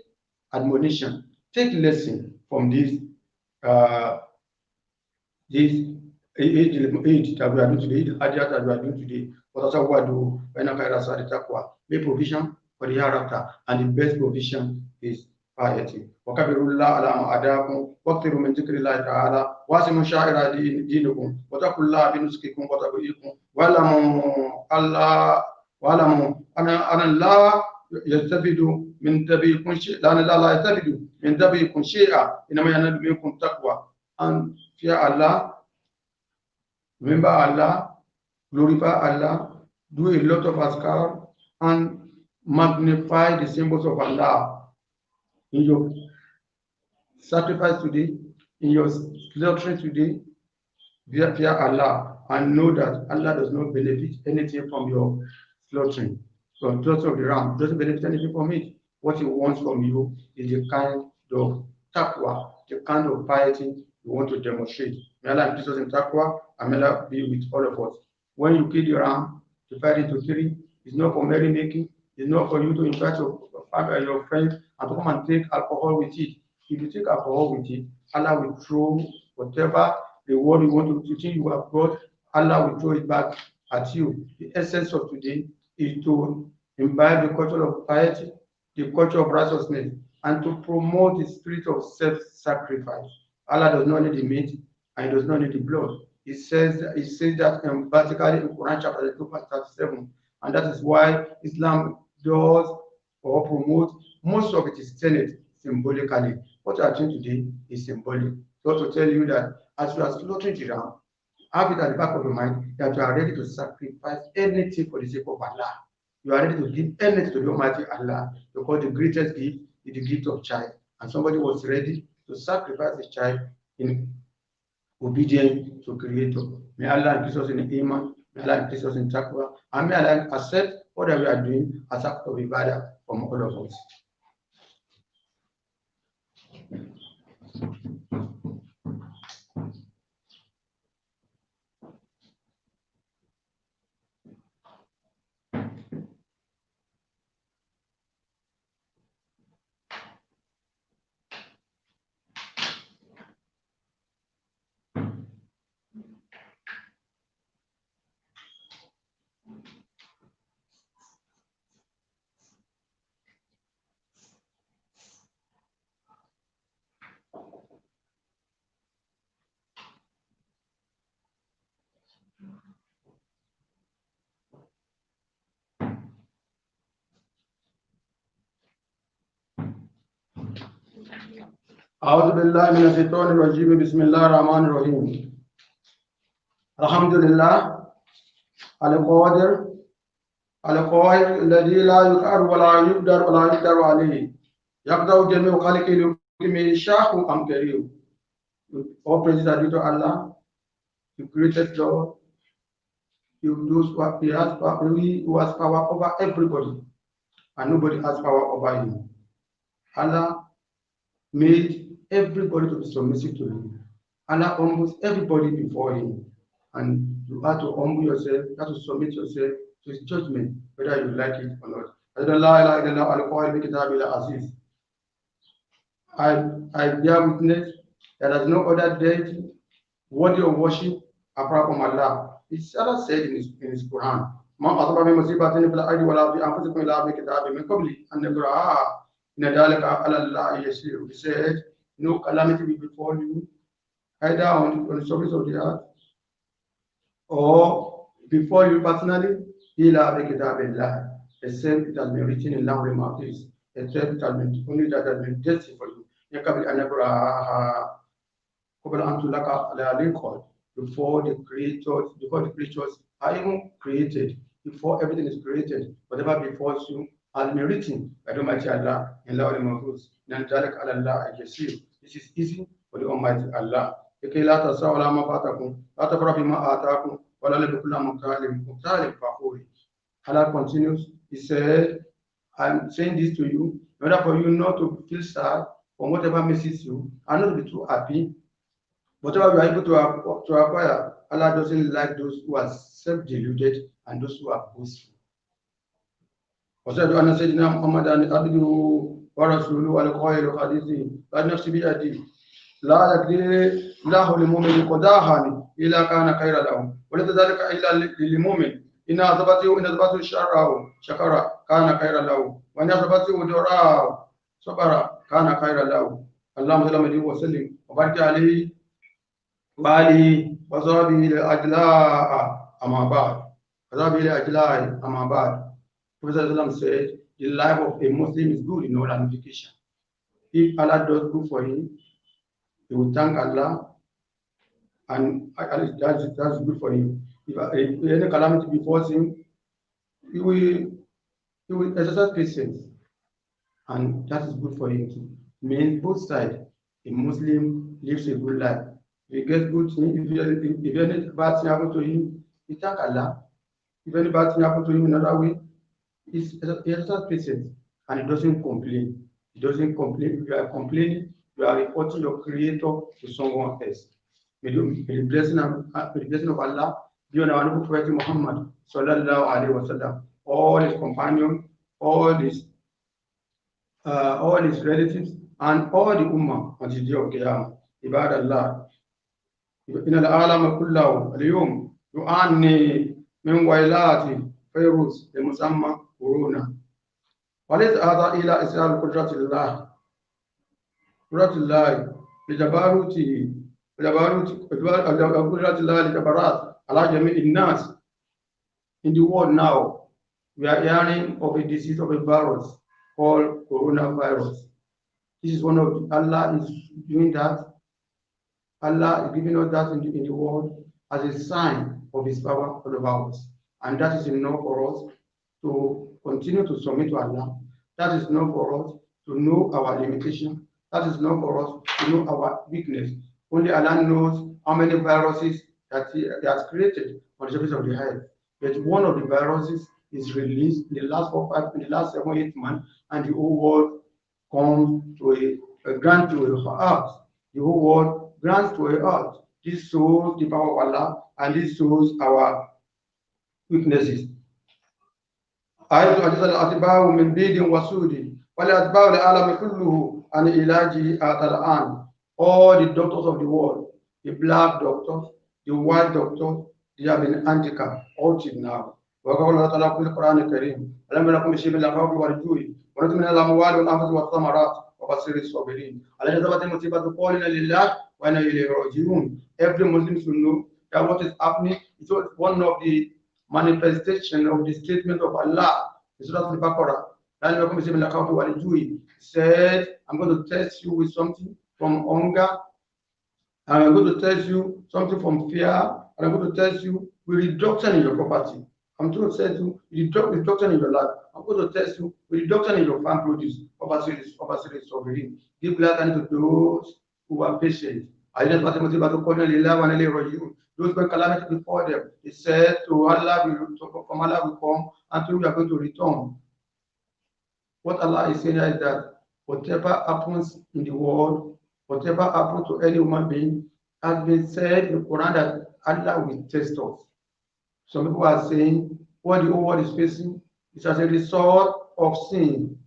admonition, take lesson from this Eid that we are doing today, Adhaaa that we are doing today. وَتَزَوَّدُوا فَإِنَّ خَيْرَ الزَّادِ التَّقْوَى. Make provision for the hereafter, and the best provision is piety. وَكَبِّرُوا اللَّهَ عَلَى مَا هَدَاكُمْ وَاكْثِرُوا مِنْ ذِكْرِ اللَّهِ تَعَالَى وَاعْصِمُوا شَعَائِرَ دِينِكُمْ وَاتَّقُوا اللَّهَ بِنُسُكِكُمْ وَتَقْوَىكُمْ وَاعْلَمُوا أَنَّ اللَّهَ يستفيد من ذبيحكم شيئا، لأن الله لا يستفيد من ذبيحكم شيئا إنما ينال منكم تقوى. And fear Allah, remember Allah, glorify Allah, do a lot of azkar, and magnify the symbols of Allah in your sacrifice today, in your slaughtering today. Fear Allah and know that Allah does not benefit anything from your slaughtering. So slaughter of the ram doesn't benefit anything from it. What he wants from you is the kind of taqwa, the kind of piety you want to demonstrate. May Allah increase us in taqwa, and may Allah be with all of us. When you kill the ram, divide it into three. It's not for merrymaking. It's not for you to invite your friends and to come and take alcohol with it. If you take alcohol with it, Allah will throw whatever the word you want to think you have got, Allah will throw it back at you. The essence of today is to imbibe the culture of piety, the culture of righteousness, and to promote the spirit of self-sacrifice. Allah does not need the meat, and He does not need the blood. He says that emphatically in Quran chapter 2, verse 37, and that is why Islam does or promotes most of it is tenet symbolically. What you are doing today is symbolic. So to tell you that as you are slaughtering the ram, have it at the back of your mind that you are ready to sacrifice anything for the sake of Allah. You are ready to give anything to the Almighty Allah, because the greatest gift is the gift of child. And somebody was ready to sacrifice the child in obedience to Creator. May Allah increase us in Iman, may Allah increase us in Taqwa, and may Allah accept what we are doing as act of ibadah from all of us. أعوذ بالله من الشيطان الرجيم بسم الله الرحمن الرحيم الحمد لله القادر القاهر الذي لا يقهر ولا يقدر ولا يقدر عليه يقدر جميع خلقه لمن شاء أم كريم. All praises are due to Allah, the greatest Lord, who has power over everybody, and nobody has power over Him. Allah made everybody to be submissive to Him. Allah humbles everybody before Him, and you have to humble yourself, you have to submit yourself to His judgment, whether you like it or not. I bear witness that there is no other deity worthy of worship apart from Allah. It's Allah said in His Quran, "Ma asaba min musibatin fil ardi wala fi anfusikum illa bi kitabin min qabli an nabra'a inna dhalika 'ala Allahi yasir." He said, no calamity will befall you, either on the surface of the earth or before you personally, illa bi kitabillah, except it has been written in Lawh al-Mahfuz, except it has been only that has been destined for you. Before the creatures are even created, before everything is created, whatever befalls you has been written by the Almighty Allah in Lawh al-Mahfuz. This is easy for the Almighty Allah. Allah continues, He said, I'm saying this to you in order for you not to feel sad from whatever misses you, and not to be too happy. Whatever you are able to acquire, Allah doesn't like those who are self-deluded and those who are boastful. وأشهد أن سيدنا محمدا عبده ورسوله الخير حديثه لا نفس بيده لا يقدر الله للمؤمن قداها إلا كان خيرا له وليس ذلك إلا للمؤمن إن أثبته شره شكر كان خيرا له وإن أثبته ضراه صبر كان خيرا له اللهم صل وسلم وبارك عليه وآله وصحبه الأجلاء أما بعد Prophet said, the life of a Muslim is good in all ramifications. If Allah does good for him, he will thank Allah, and that's good for him. If any calamity befalls him, he will exercise patience, and that is good for him too. Means both sides. A Muslim lives a good life. If he gets good thing, if any bad thing happens to him, he thank Allah. If any bad thing happens to him in another way, he exercises patience, and he doesn't complain. He doesn't complain. If you are complaining, you are reporting your creator to someone else. May the blessing of Allah be on our noble Prophet Muhammad sallallahu alaihi wasallam, all his companions, all his relatives, and all the ummah on the day of Qiyamah. Ibad Allah. إن العالم كله اليوم يعاني من ويلات فيروس المسمى كورونا. وليس هذا إلا إسرار قدرة الله لجبروته قدرة الله لجبرات على جميع الناس. In the world now, we are hearing of a disease of a virus called coronavirus. This is one of Allah is doing that. Allah is giving us that in the world as a sign of His power all over us, and that is enough for us to continue to submit to Allah. That is enough for us to know our limitation. That is enough for us to know our weakness. Only Allah knows how many viruses that He has created on the surface of the earth. But one of the viruses is released in the last 7-8 months, and the whole world comes to a grant to a earth. The whole world grants to a earth. This shows the power of Allah, and this shows our weaknesses. حيث أجزل الأطباء من بيد وسود والأطباء العالم كله عن علاجه الآن. All the doctors of the world, the black doctors, the white doctors, they have been handicapped all till now. وقال الله تعالى في القرآن الكريم ألم يكن شيء من الخوف والجوع ونزل من الأموال والأنفس والثمرات وبشر الصابرين الذين ثبت المصيبة قولنا لله وإنا إليه راجعون. Every Muslim should know that what is happening is one of the manifestation of the statement of Allah. Surah Al-Baqarah. Said, I'm going to test you with something from hunger, and I'm going to test you something from fear, and I'm going to test you with reduction in your property. I'm going to test you with reduction in your life. I'm going to test you with reduction in your farm produce. Sovereign. Give gladness to those who are patient. Those when calamity before them, he said to Allah, from Allah will come, and to you are going to return. What Allah is saying is that whatever happens in the world, whatever happens to any human being, has been said in the Quran that Allah will test us. Some people are saying what the whole world is facing is as a result of sin.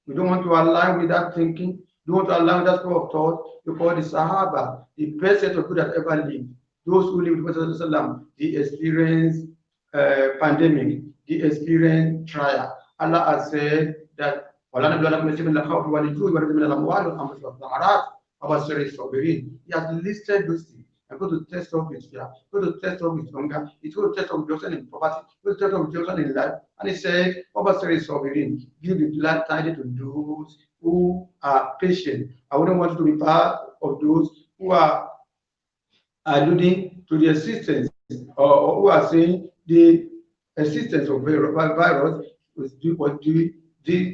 We don't want to align with that thinking. We don't want to align with that school of thought, because the Sahaba, the best set of people that ever lived, those who lived with the Prophet, they experienced pandemic, they experienced trial. Allah has said that He has listed those things. I'm going to test off with fear, I'm going to test off with hunger, it's going to test off reduction in property, it's going to test off reduction in life. And He said, give the glad tidings to those who are patient. I wouldn't want to be part of those who are alluding to the existence or who are saying the existence of virus was due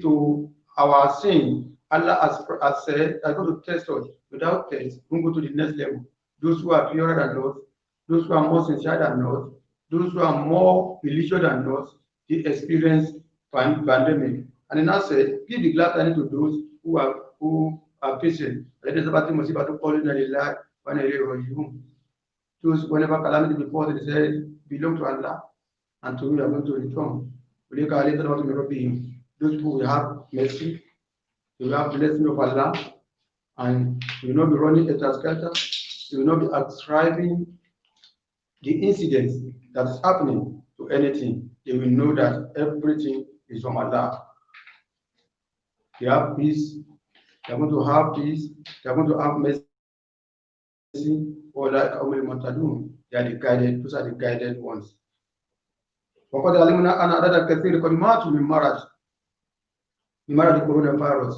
to our sin. Allah has said, I'm going to test us. Without test, we go to the next level. Those who are purer than us, those who are more sincere than us, those who are more religious than us, they experience pandemic. And then I said, give the glad tidings to those who are patient. Those whenever calamity before they say belong to Allah and to you are going to return. Those people will have mercy, they will have blessing of Allah, and you will not be running at a scatter, you will not be ascribing the incidents that is happening to anything. They will know that everything is from Allah. They have peace, they are going to have peace, they are going to have mercy, or like they are the guided, those are the guided ones. وقد علمنا أن عدد كثير قد ماتوا من مرض coronavirus.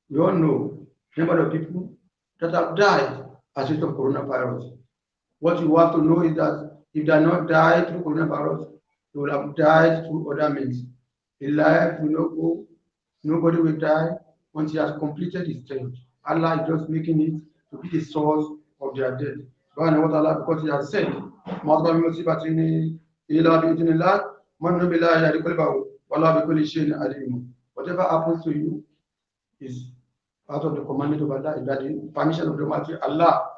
We all know number of people that have died as a result of coronavirus. What you have to know is that if they are not died through coronavirus, they will have died through other means. In life will not go, nobody will die once he has completed his stage. Allah is just making it to be the source of their death. Because he has said, whatever happens to you is out of the commandment of Allah, is that the permission of the Almighty Allah.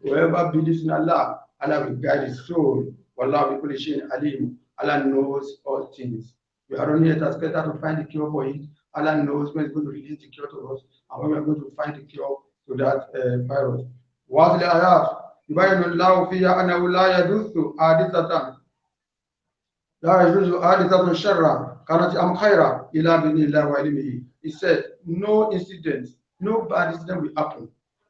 Whoever believes in Allah, Allah will guide his soul. Allah knows all things. We are only here to find the cure for it. Allah knows when He's going to release the cure to us, and when we are going to find the cure to that virus. وهذه الآيات يبين الله فيها أنه لا يجوز حادثة شرا كانت أم خيرا إلا بإذن الله وعلمه. He said, no incident, no bad incident will happen,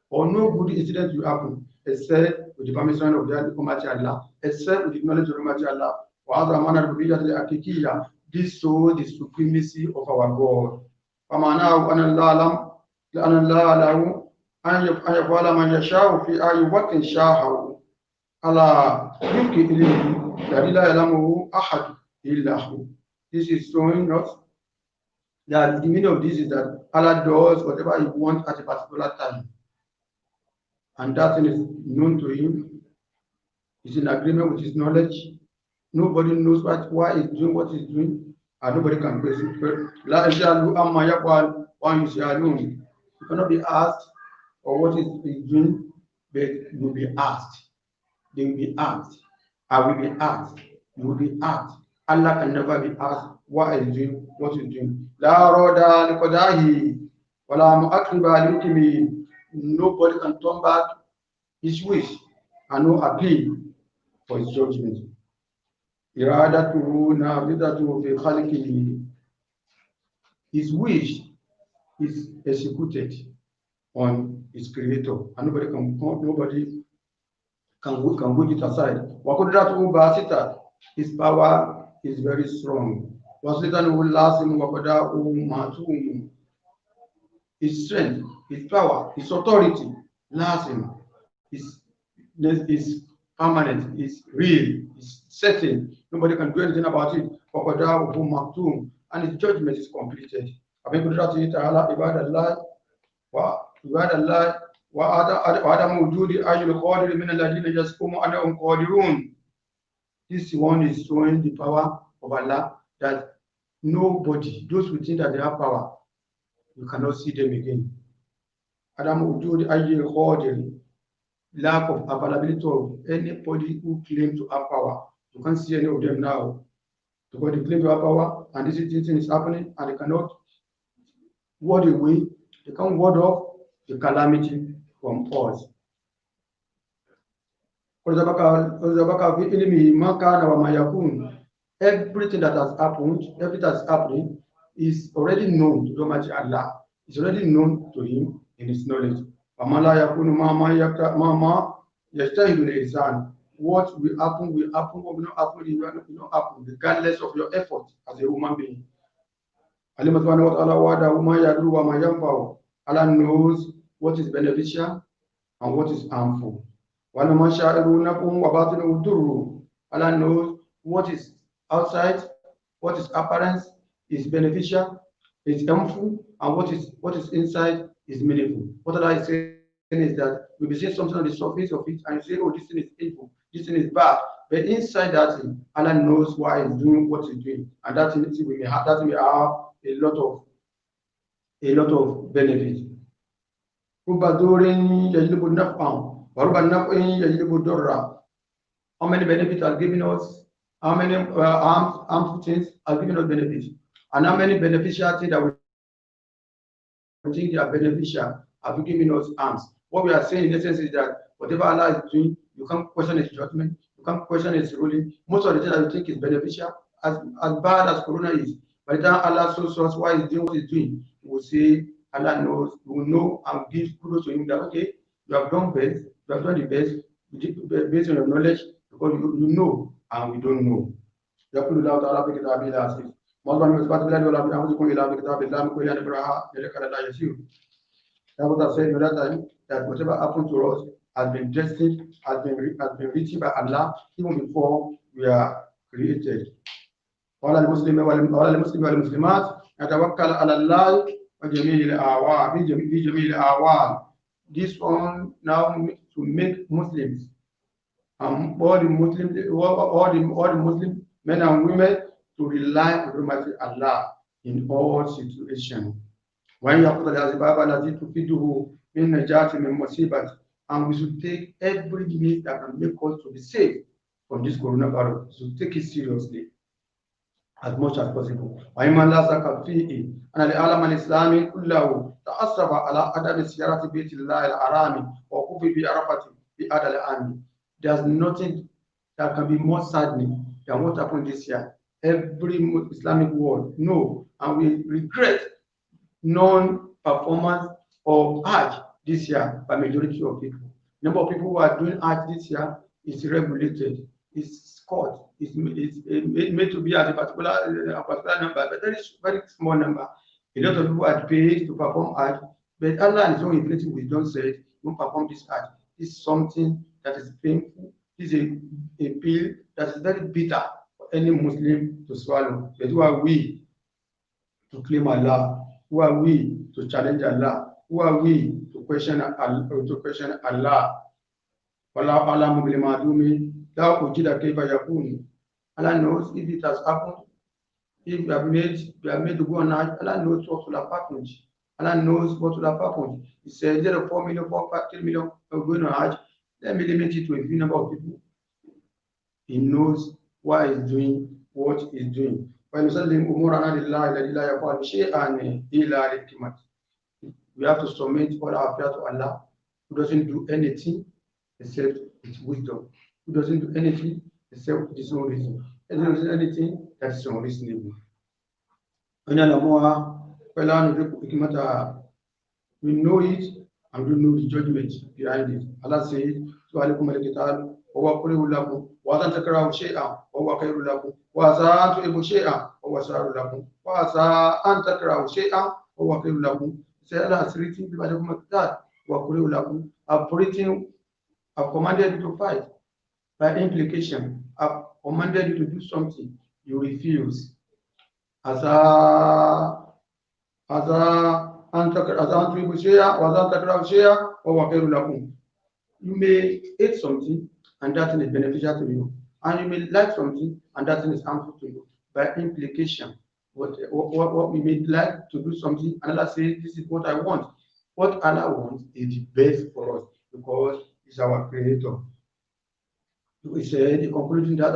or no good incident will happen, except with the permission of the Almighty Allah, except with the knowledge of the Almighty Allah. وهذا معنى الربوبية الحقيقية. This shows the supremacy of our God. فمعناه أن الله له أن يفعل من يشاء في أي وقت شاءه على يمكن إليه الذي لا يعلمه أحد إلا هو. This is showing us that the meaning of this is that Allah does whatever He wants at a particular time, and that thing is known to Him. He's in agreement with His knowledge. Nobody knows why He's doing what He's doing, and nobody can praise Him. You cannot be asked or what He's doing, but you will be asked. They will be asked. I will be asked. You will be asked. Allah can never be asked what He's doing, what He's doing. Nobody can turn back His wish and no appeal for His judgment. His wish is executed on His Creator, and nobody can put it aside. His power is very strong. His strength, His power, His authority, lasting, is permanent, is real, is certain. Nobody can do anything about it. And His judgment is completed. This one is showing the power of Allah, that nobody, those who think that they have power, you cannot see them again. Lack of availability of anybody who claims to have power. You can't see any of them now, because they claim to have power, and this thing is happening, and they cannot ward away, they can't ward off the calamity from us. Everything that has happened, everything that is happening is already known to Almighty Allah. It's already known to Him in His knowledge. What will happen, what will not happen, it will not happen, regardless of your effort as a human being. Allah knows what is beneficial and what is harmful. Allah knows what is outside, what is apparent is beneficial, is harmful, and what is inside is meaningful. What Allah is saying is that you'll be seeing something on the surface of it, and you say, oh, this thing is evil, this thing is bad. But inside that thing, Allah knows why He's doing what He's doing, and that thing we have a lot of benefit. How many benefits are giving us? How many harmful things are giving us benefits? And how many beneficial things that we think they are beneficial have giving us harms? What we are saying in essence is that whatever Allah is doing, you can't question His judgment, you can't question His ruling. Most of the things that you think is beneficial, as bad as Corona is, by the time Allah shows us why He's doing what He's doing, we will say Allah knows, we will know and give kudos to Him that okay, you have done best, you have done the best, based on your knowledge, because you know and we don't know. يقول الله تعالى في كتابه العزيز موضوع من إثبات الله ولا بأنفسكم إلا بكتاب الله من كل أن برها لك لا يسير. That's what I said the other time, that whatever happened to us has been destined, has been written by Allah even before we are created. وعلى المسلم والمسلمات يتوكل على الله وجميع الأعوام في جميع الأعوام. This one now to make Muslims all the Muslim men and women to rely on Almighty Allah in all situations. When you have the Azibaba Nazi to feed you in Najati and Musibat, and we should take every means that can make us to be safe from this coronavirus. We should take it seriously as much as possible. وإما لا شك فيه أن العالم الإسلامي كله تأثر على عدم زيارة بيت الله الحرام ووقوف بعرفة في هذا العام. There's nothing that can be more saddening than what happened this year. Every Islamic world know, and we regret non-performance of Hajj this year by majority of people. Number of people who are doing Hajj this year is regulated, is scored, is made to be at a particular number, but very, very small number. A lot of people are paid to perform Hajj, but Allah is only infinite wisdom said, don't perform this Hajj. This is something that is painful. This is a pill that is very bitter for any Muslim to swallow. But who are we to claim Allah? Who are we to challenge Allah? Who are we to question Allah? Allah knows if it has happened. If we are made to go on Hajj, Allah knows what will have happened. Allah knows what will have happened. He said, there are 4 million, 4, 5, 3 million going on Hajj. Let me limit it to a few number of people. He knows why he's doing what he's doing. We have to submit all our affairs to Allah, who doesn't do anything except with wisdom, who doesn't do anything except with his own reason, and doesn't do anything that is unreasonable. We know it, and we know the judgment behind it. Allah says, "Su'alukum al-qital, wa huwa khayrun lakum, wa an takrahu shay'an, wa huwa khayrun lakum, wa asa an tuhibbu shay'an, wa huwa sharrun lakum, wa asa an takrahu shay'an, wa huwa khayrun lakum." Say Allah has written the Bible that wa khayrun lakum. I've commanded you to fight. By implication, I've commanded you to do something. You refuse. Asa you may hate something and that thing is beneficial to you, and you may like something and that thing is harmful to you. By implication, what we may like to do something, and Allah says, this is what I want. What Allah wants is the best for us because He's our Creator. He said, he concluded that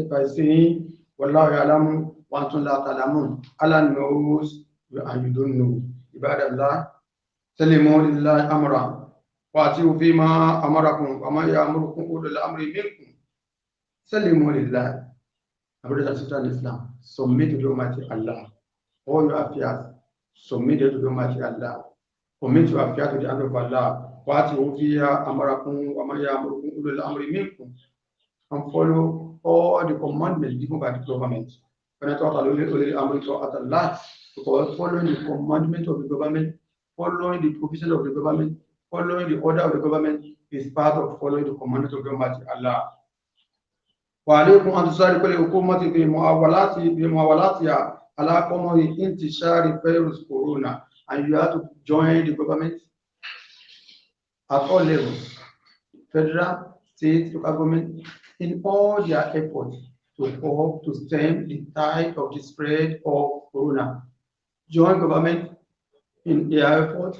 by saying, Wallahu ya'lamu wa antum la ta'lamun. Allah knows and you don't know. Ibadallah, salimu lillahi amra, wa ati'u fima amarakum, wa ma ya'murukum ulul amri minkum. Salimu lillahi. My brothers and sisters in Islam, submit to the Almighty Allah. All your affairs, submit to the Almighty Allah. Commit your affairs to the hand of Allah. Wa ati'u fima amarakum, wa ma ya'murukum ulul amri minkum. And follow all the commandments given by the government. When I talk about Allah, because following the commandment of the government, following the provision of the government, following the order of the government is part of following the commandment of Almighty Allah. وعليكم أن تشاركوا الحكومة بمعاولاتها على قمع انتشار فيروس كورونا, and you have to join the government at all levels, federal, state, local government, in all their efforts to help to stem the tide of the spread of corona. Join government in their effort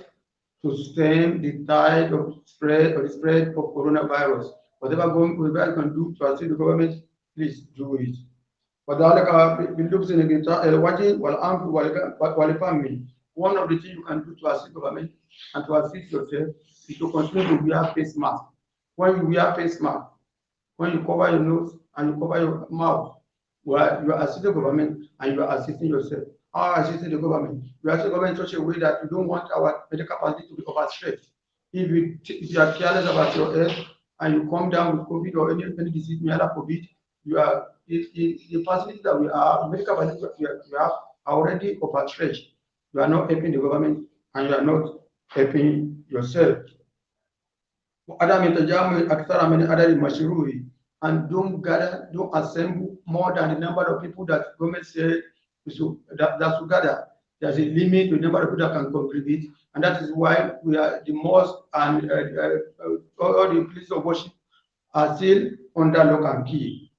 to stem the tide of the spread of coronavirus. Whatever you can do to assist the government, please do it. وذلك باللبس الوجه والأنف والفم. One of the things you can do to assist government and to assist yourself is to continue to wear face mask. When you wear face mask, when you cover your nose and you cover your mouth, well, you are assisting the government and you are assisting yourself. How are assisting the government? You are assisting the government in such a way that you don't want our medical capacity to be overstretched. If you are careless about your health and you come down with COVID or any disease, you have COVID, you are the facility that we are, medical facility we have already overstretched. You are not helping the government and you are not helping yourself. And don't gather, don't assemble more than the number of people that government said that should gather. There's a limit to the number of people that can contribute, and that is why we are the mosque and all the places of worship are still under lock and key.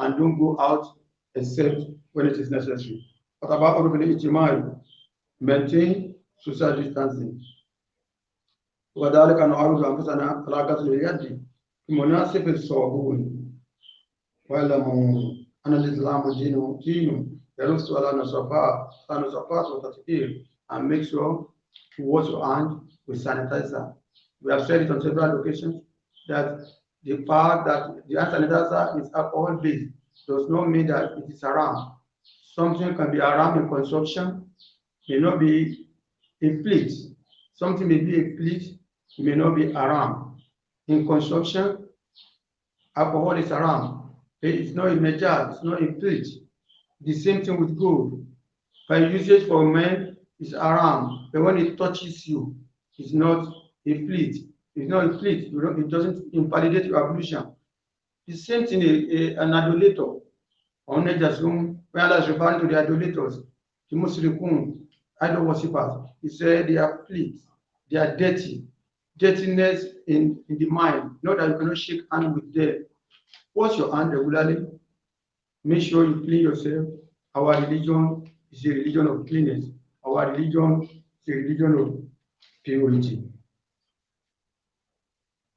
And don't go out except when it is necessary. What about maintain social distancing? وذلك نعرض أنفسنا على غسل اليد بمناسبة الصابون واعلموا أن الإسلام دين يرص على نصفات وتطهير, and make sure to wash your hand with sanitizer. We have said it on several occasions that the fact that the hand sanitizer is alcohol based does not mean that it is haram. Something can be haram in consumption, may not be a plate. Something may be a plate, it may not be haram. In consumption, alcohol is haram. It's not a major, it's not a plate. The same thing with gold. By usage for men, it's haram. But when it touches you, it's not a plate. It's not a plate. It doesn't invalidate your ablution. The same thing, an idolator. On Nejasum, when Allah is referring to the idolaters, the Muslim idol worshippers, he said they are plates, they are dirty. Dirtiness in the mind, not that you cannot shake hands with them. Wash your hand regularly. Make sure you clean yourself. Our religion is a religion of cleanness. Our religion is a religion of purity.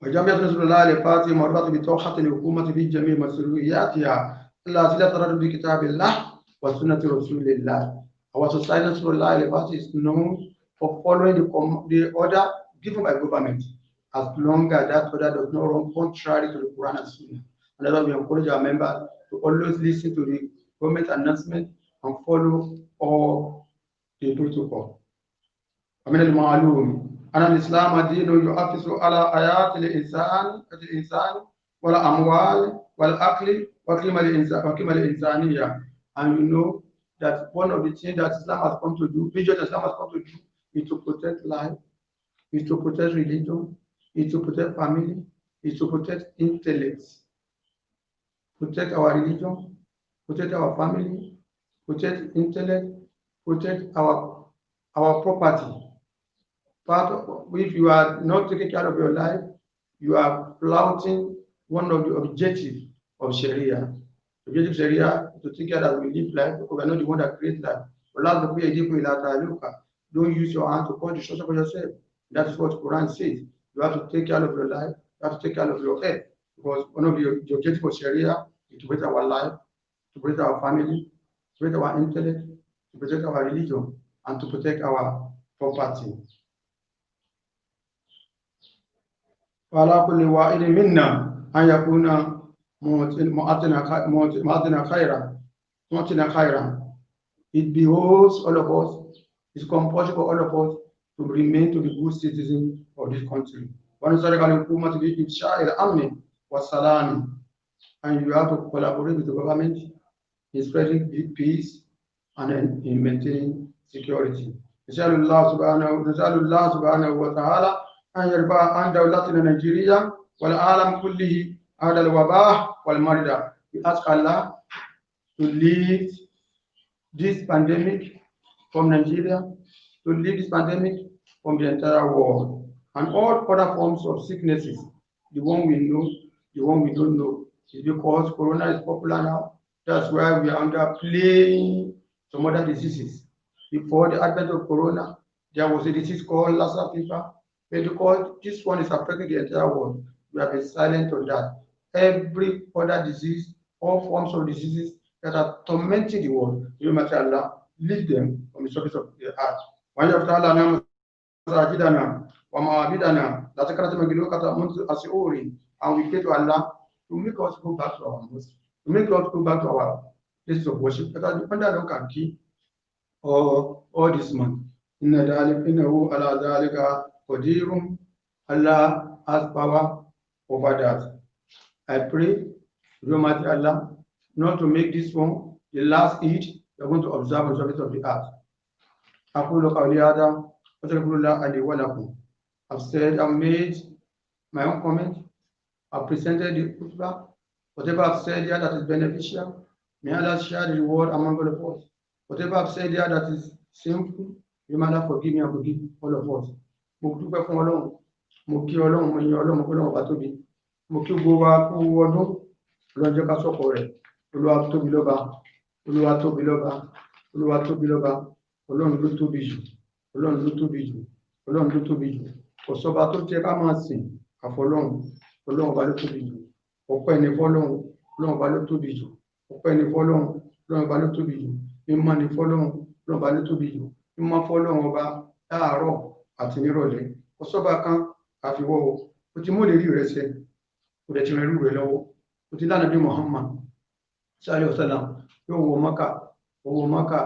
وجمعية نصر الله للفاتحة مربوطة بتوحة الحكومة في جميع مسؤولياتها التي لا ترد بكتاب الله وسنة رسول الله. Our society Nasrul Allah is known for following the order given by government, as long as that order does not run contrary to the Quran and Sunnah. And that's why we encourage our members to always listen to the government announcement and follow all the protocol. ومن المعلوم أن الإسلام دين يحافظ على حياة الإنسان والأموال والأكل وقيمة الإنسانية. And you know that one of the things that Islam has come to do, vision Islam has come to do, is to protect life, is to protect religion, is to protect family, is to protect intellect. Protect our religion, protect our family, protect intellect, protect our property. If you are not taking care of your life, you are flouting one of the objectives of Sharia. The objective of Sharia is to take care that we live life, because we are not the one that creates life. Don't use your hand to cause destruction for yourself. That is what the Quran says. You have to take care of your life, you have to take care of your health, because one of the objectives of Sharia is to protect our life, to protect our family, to protect our intellect, to protect our religion, and to protect our property. وعلى كل واحد منا أن يكون معطنا خيرا. It behoves all of us, it's compulsory for all of us to remain to be good citizens of this country. ونشارك الحكومة في إفشاء الأمن والسلام. And you have to collaborate with the government in spreading peace and in maintaining security. نسأل الله سبحانه وتعالى أن يرفع عن دولتنا نيجيريا والعالم كله هذا الوباء والمرض. We ask Allah to lift this pandemic from Nigeria, to lift this pandemic from the entire world, and all other forms of sicknesses, the one we know, the one we don't know. It's because Corona is popular now. That's why we are underplaying some other diseases. Before the advent of Corona, there was a disease called Lassa fever. But because this one is affecting the entire world, we have been silent on that. Every other disease, all forms of diseases that are tormenting the world, you may Allah, leave them from the surface of the earth. When you have Allah, and we pray to Allah to make us go back to our mosque, to make us go back to our places of worship, because the Pandalon can keep all this month. Allah has power over that. I pray, Almighty Allah, not to make this one the last Eid we are going to observe on the surface of the earth. I've said, I've made my own comment. I've presented the khutbah. Whatever I've said here that is beneficial, may Allah share the reward among all of us. Whatever I've said here that is sinful, may Allah forgive me and forgive all of us. Mo dúpẹ́ fún Ọlọ́run, mo kí Ọlọ́run, mo yin Ọlọ́run, mo kí Ọlọ́run bá tóbi. Mo kí gbogbo wa kú ọdún, Ọlọ́run jẹ́ ká sọ̀kọ̀ rẹ̀. Olúwa tóbi lọ́ba, Olúwa tóbi lọ́ba, Olúwa tóbi lọ́ba. Ọlọ́run ló tóbi jù, Ọlọ́run ló tóbi jù, Ọlọ́run ló tóbi jù. Kò sọ́ba tó jẹ́ ká máa sìn àfọlọ́run, Ọlọ́run bá ló tóbi jù. Ọpẹ́ ni fọ́lọ́run, Ọlọ́run bá ló tóbi jù. Ọpẹ́ ni fọ́lọ́run, Ọlọ́run bá ló tóbi jù. Mímọ́ ni fọ́lọ́run, Ọlọ́run bá ló tóbi jù. Mímọ́ fọ́lọ́run ọba láàárọ̀ àti nírọ̀lẹ́. Kò sọ́ba kan àfiwọ́ o. O ti mú ìlérí rẹ̀ ṣẹ, o dẹ̀ ti rẹ̀ rú rẹ̀ lọ́wọ́. O ti lánàá bí Muhammad sallallahu alaihi wasallam yóò wọ Mákà, owó Mákà,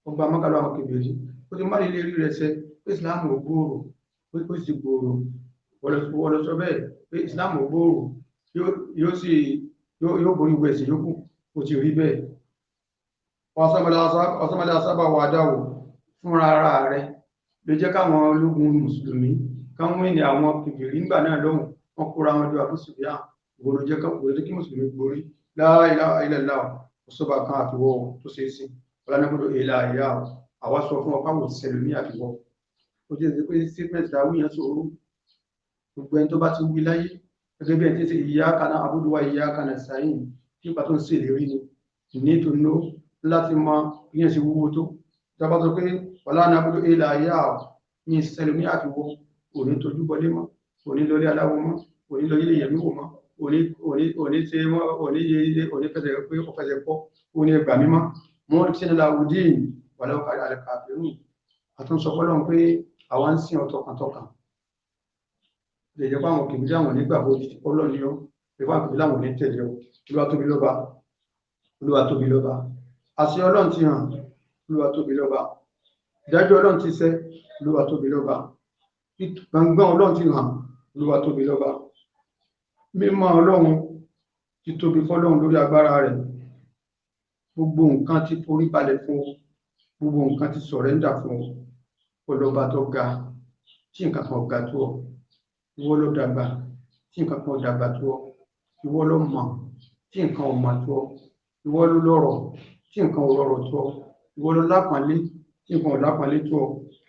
ọgbà Mákà lọ àwọn kèbèrè. O ti má ìlérí rẹ̀ ṣẹ pé Islam ò gbòòrò, pé kò sì gbòòrò. Wọ́n lọ sọ bẹ́ẹ̀ pé Islam ò gbòòrò, yóò borí ìwé ẹ̀sìn yókù. O ti rí bẹ́ẹ̀. Ọ̀sánmọ́lá sábà wà dáwò fúnra ara rẹ̀ ló jẹ́ káwọn ológun mùsùlùmí káwọn ènìyàn àwọn kèbèrè nígbà náà lọ́hùn wọn kóra wọn jọ Abu Sufyan ìwòrò jẹ́ kí mùsùlùmí gborí la ilaha illallah ọ̀sọ́bà kan àfiwọ́ tó ṣe é sí ọlánàgbọ́dọ̀ ilá ìyá àwa sọ fún ọpá wò sẹlẹ̀ ní àfiwọ́ ó jẹ́ pé statement dáwí yẹn sọ̀rọ̀ gbogbo ẹni tó bá ti wí láyé gẹ́gẹ́ bí ẹni tí ṣe iyyaka na'budu wa iyyaka nasta'in nípa tó ń ṣe ìlérí ni you need to know láti mọ bí yẹn ṣe wúwo tó ìjọba sọ pé ọlánàgbọ́dọ̀ ilá ìyá ní sẹlẹ̀ ní àfiwọ́ òní tójú bọlé mọ́ òní lórí aláwọ̀ mọ́ òní lórí èèyàn wò mọ́ òní ṣe mọ́ òní fẹsẹ̀ pé ó fẹsẹ̀ pọ̀ òní ẹgbà mímọ́ wọ́n ti ní láwùdí wàlẹ́ ọ̀kadà àlẹ́kà àbẹ̀rù àtúnṣọ fọ́lọ́n pé àwọn ń sìn ọ̀tọ̀kàntọ̀kàn lè jẹ́ pàwọn kìí bí àwọn nígbàgbọ́ ti pọ́lọ́ ní ọ́ lè fà kìí láwọn ní tẹ̀lé ọ Olúwa tóbi lọ́ba Olúwa tóbi lọ́ba àṣẹ Ọlọ́run ti hàn Olúwa tóbi lọ́ba ìdájọ́ Ọlọ́run ti ṣẹ Olúwa tóbi lọ́ba gbangban Ọlọ́run ti hàn Olúwa tóbi lọ́ba mímọ́ Ọlọ́run ti tóbi fọ́lọ́run lórí agbára rẹ̀ gbogbo nǹkan ti forí balẹ̀ fún gbogbo nǹkan ti sọ̀rẹ́ndà fún ọlọ́ba tó ga tí nǹkan kan ga tó ọ ìwọ ló dàgbà tí nǹkan kan dàgbà tó ọ ìwọ ló mọ̀ tí nǹkan ò mọ̀ tó ọ ìwọ ló lọ́rọ̀ tí nǹkan ò lọ́rọ̀ tó ọ ìwọ ló lápọ̀nlé tí nǹkan ò lápọ̀nlé tó ọ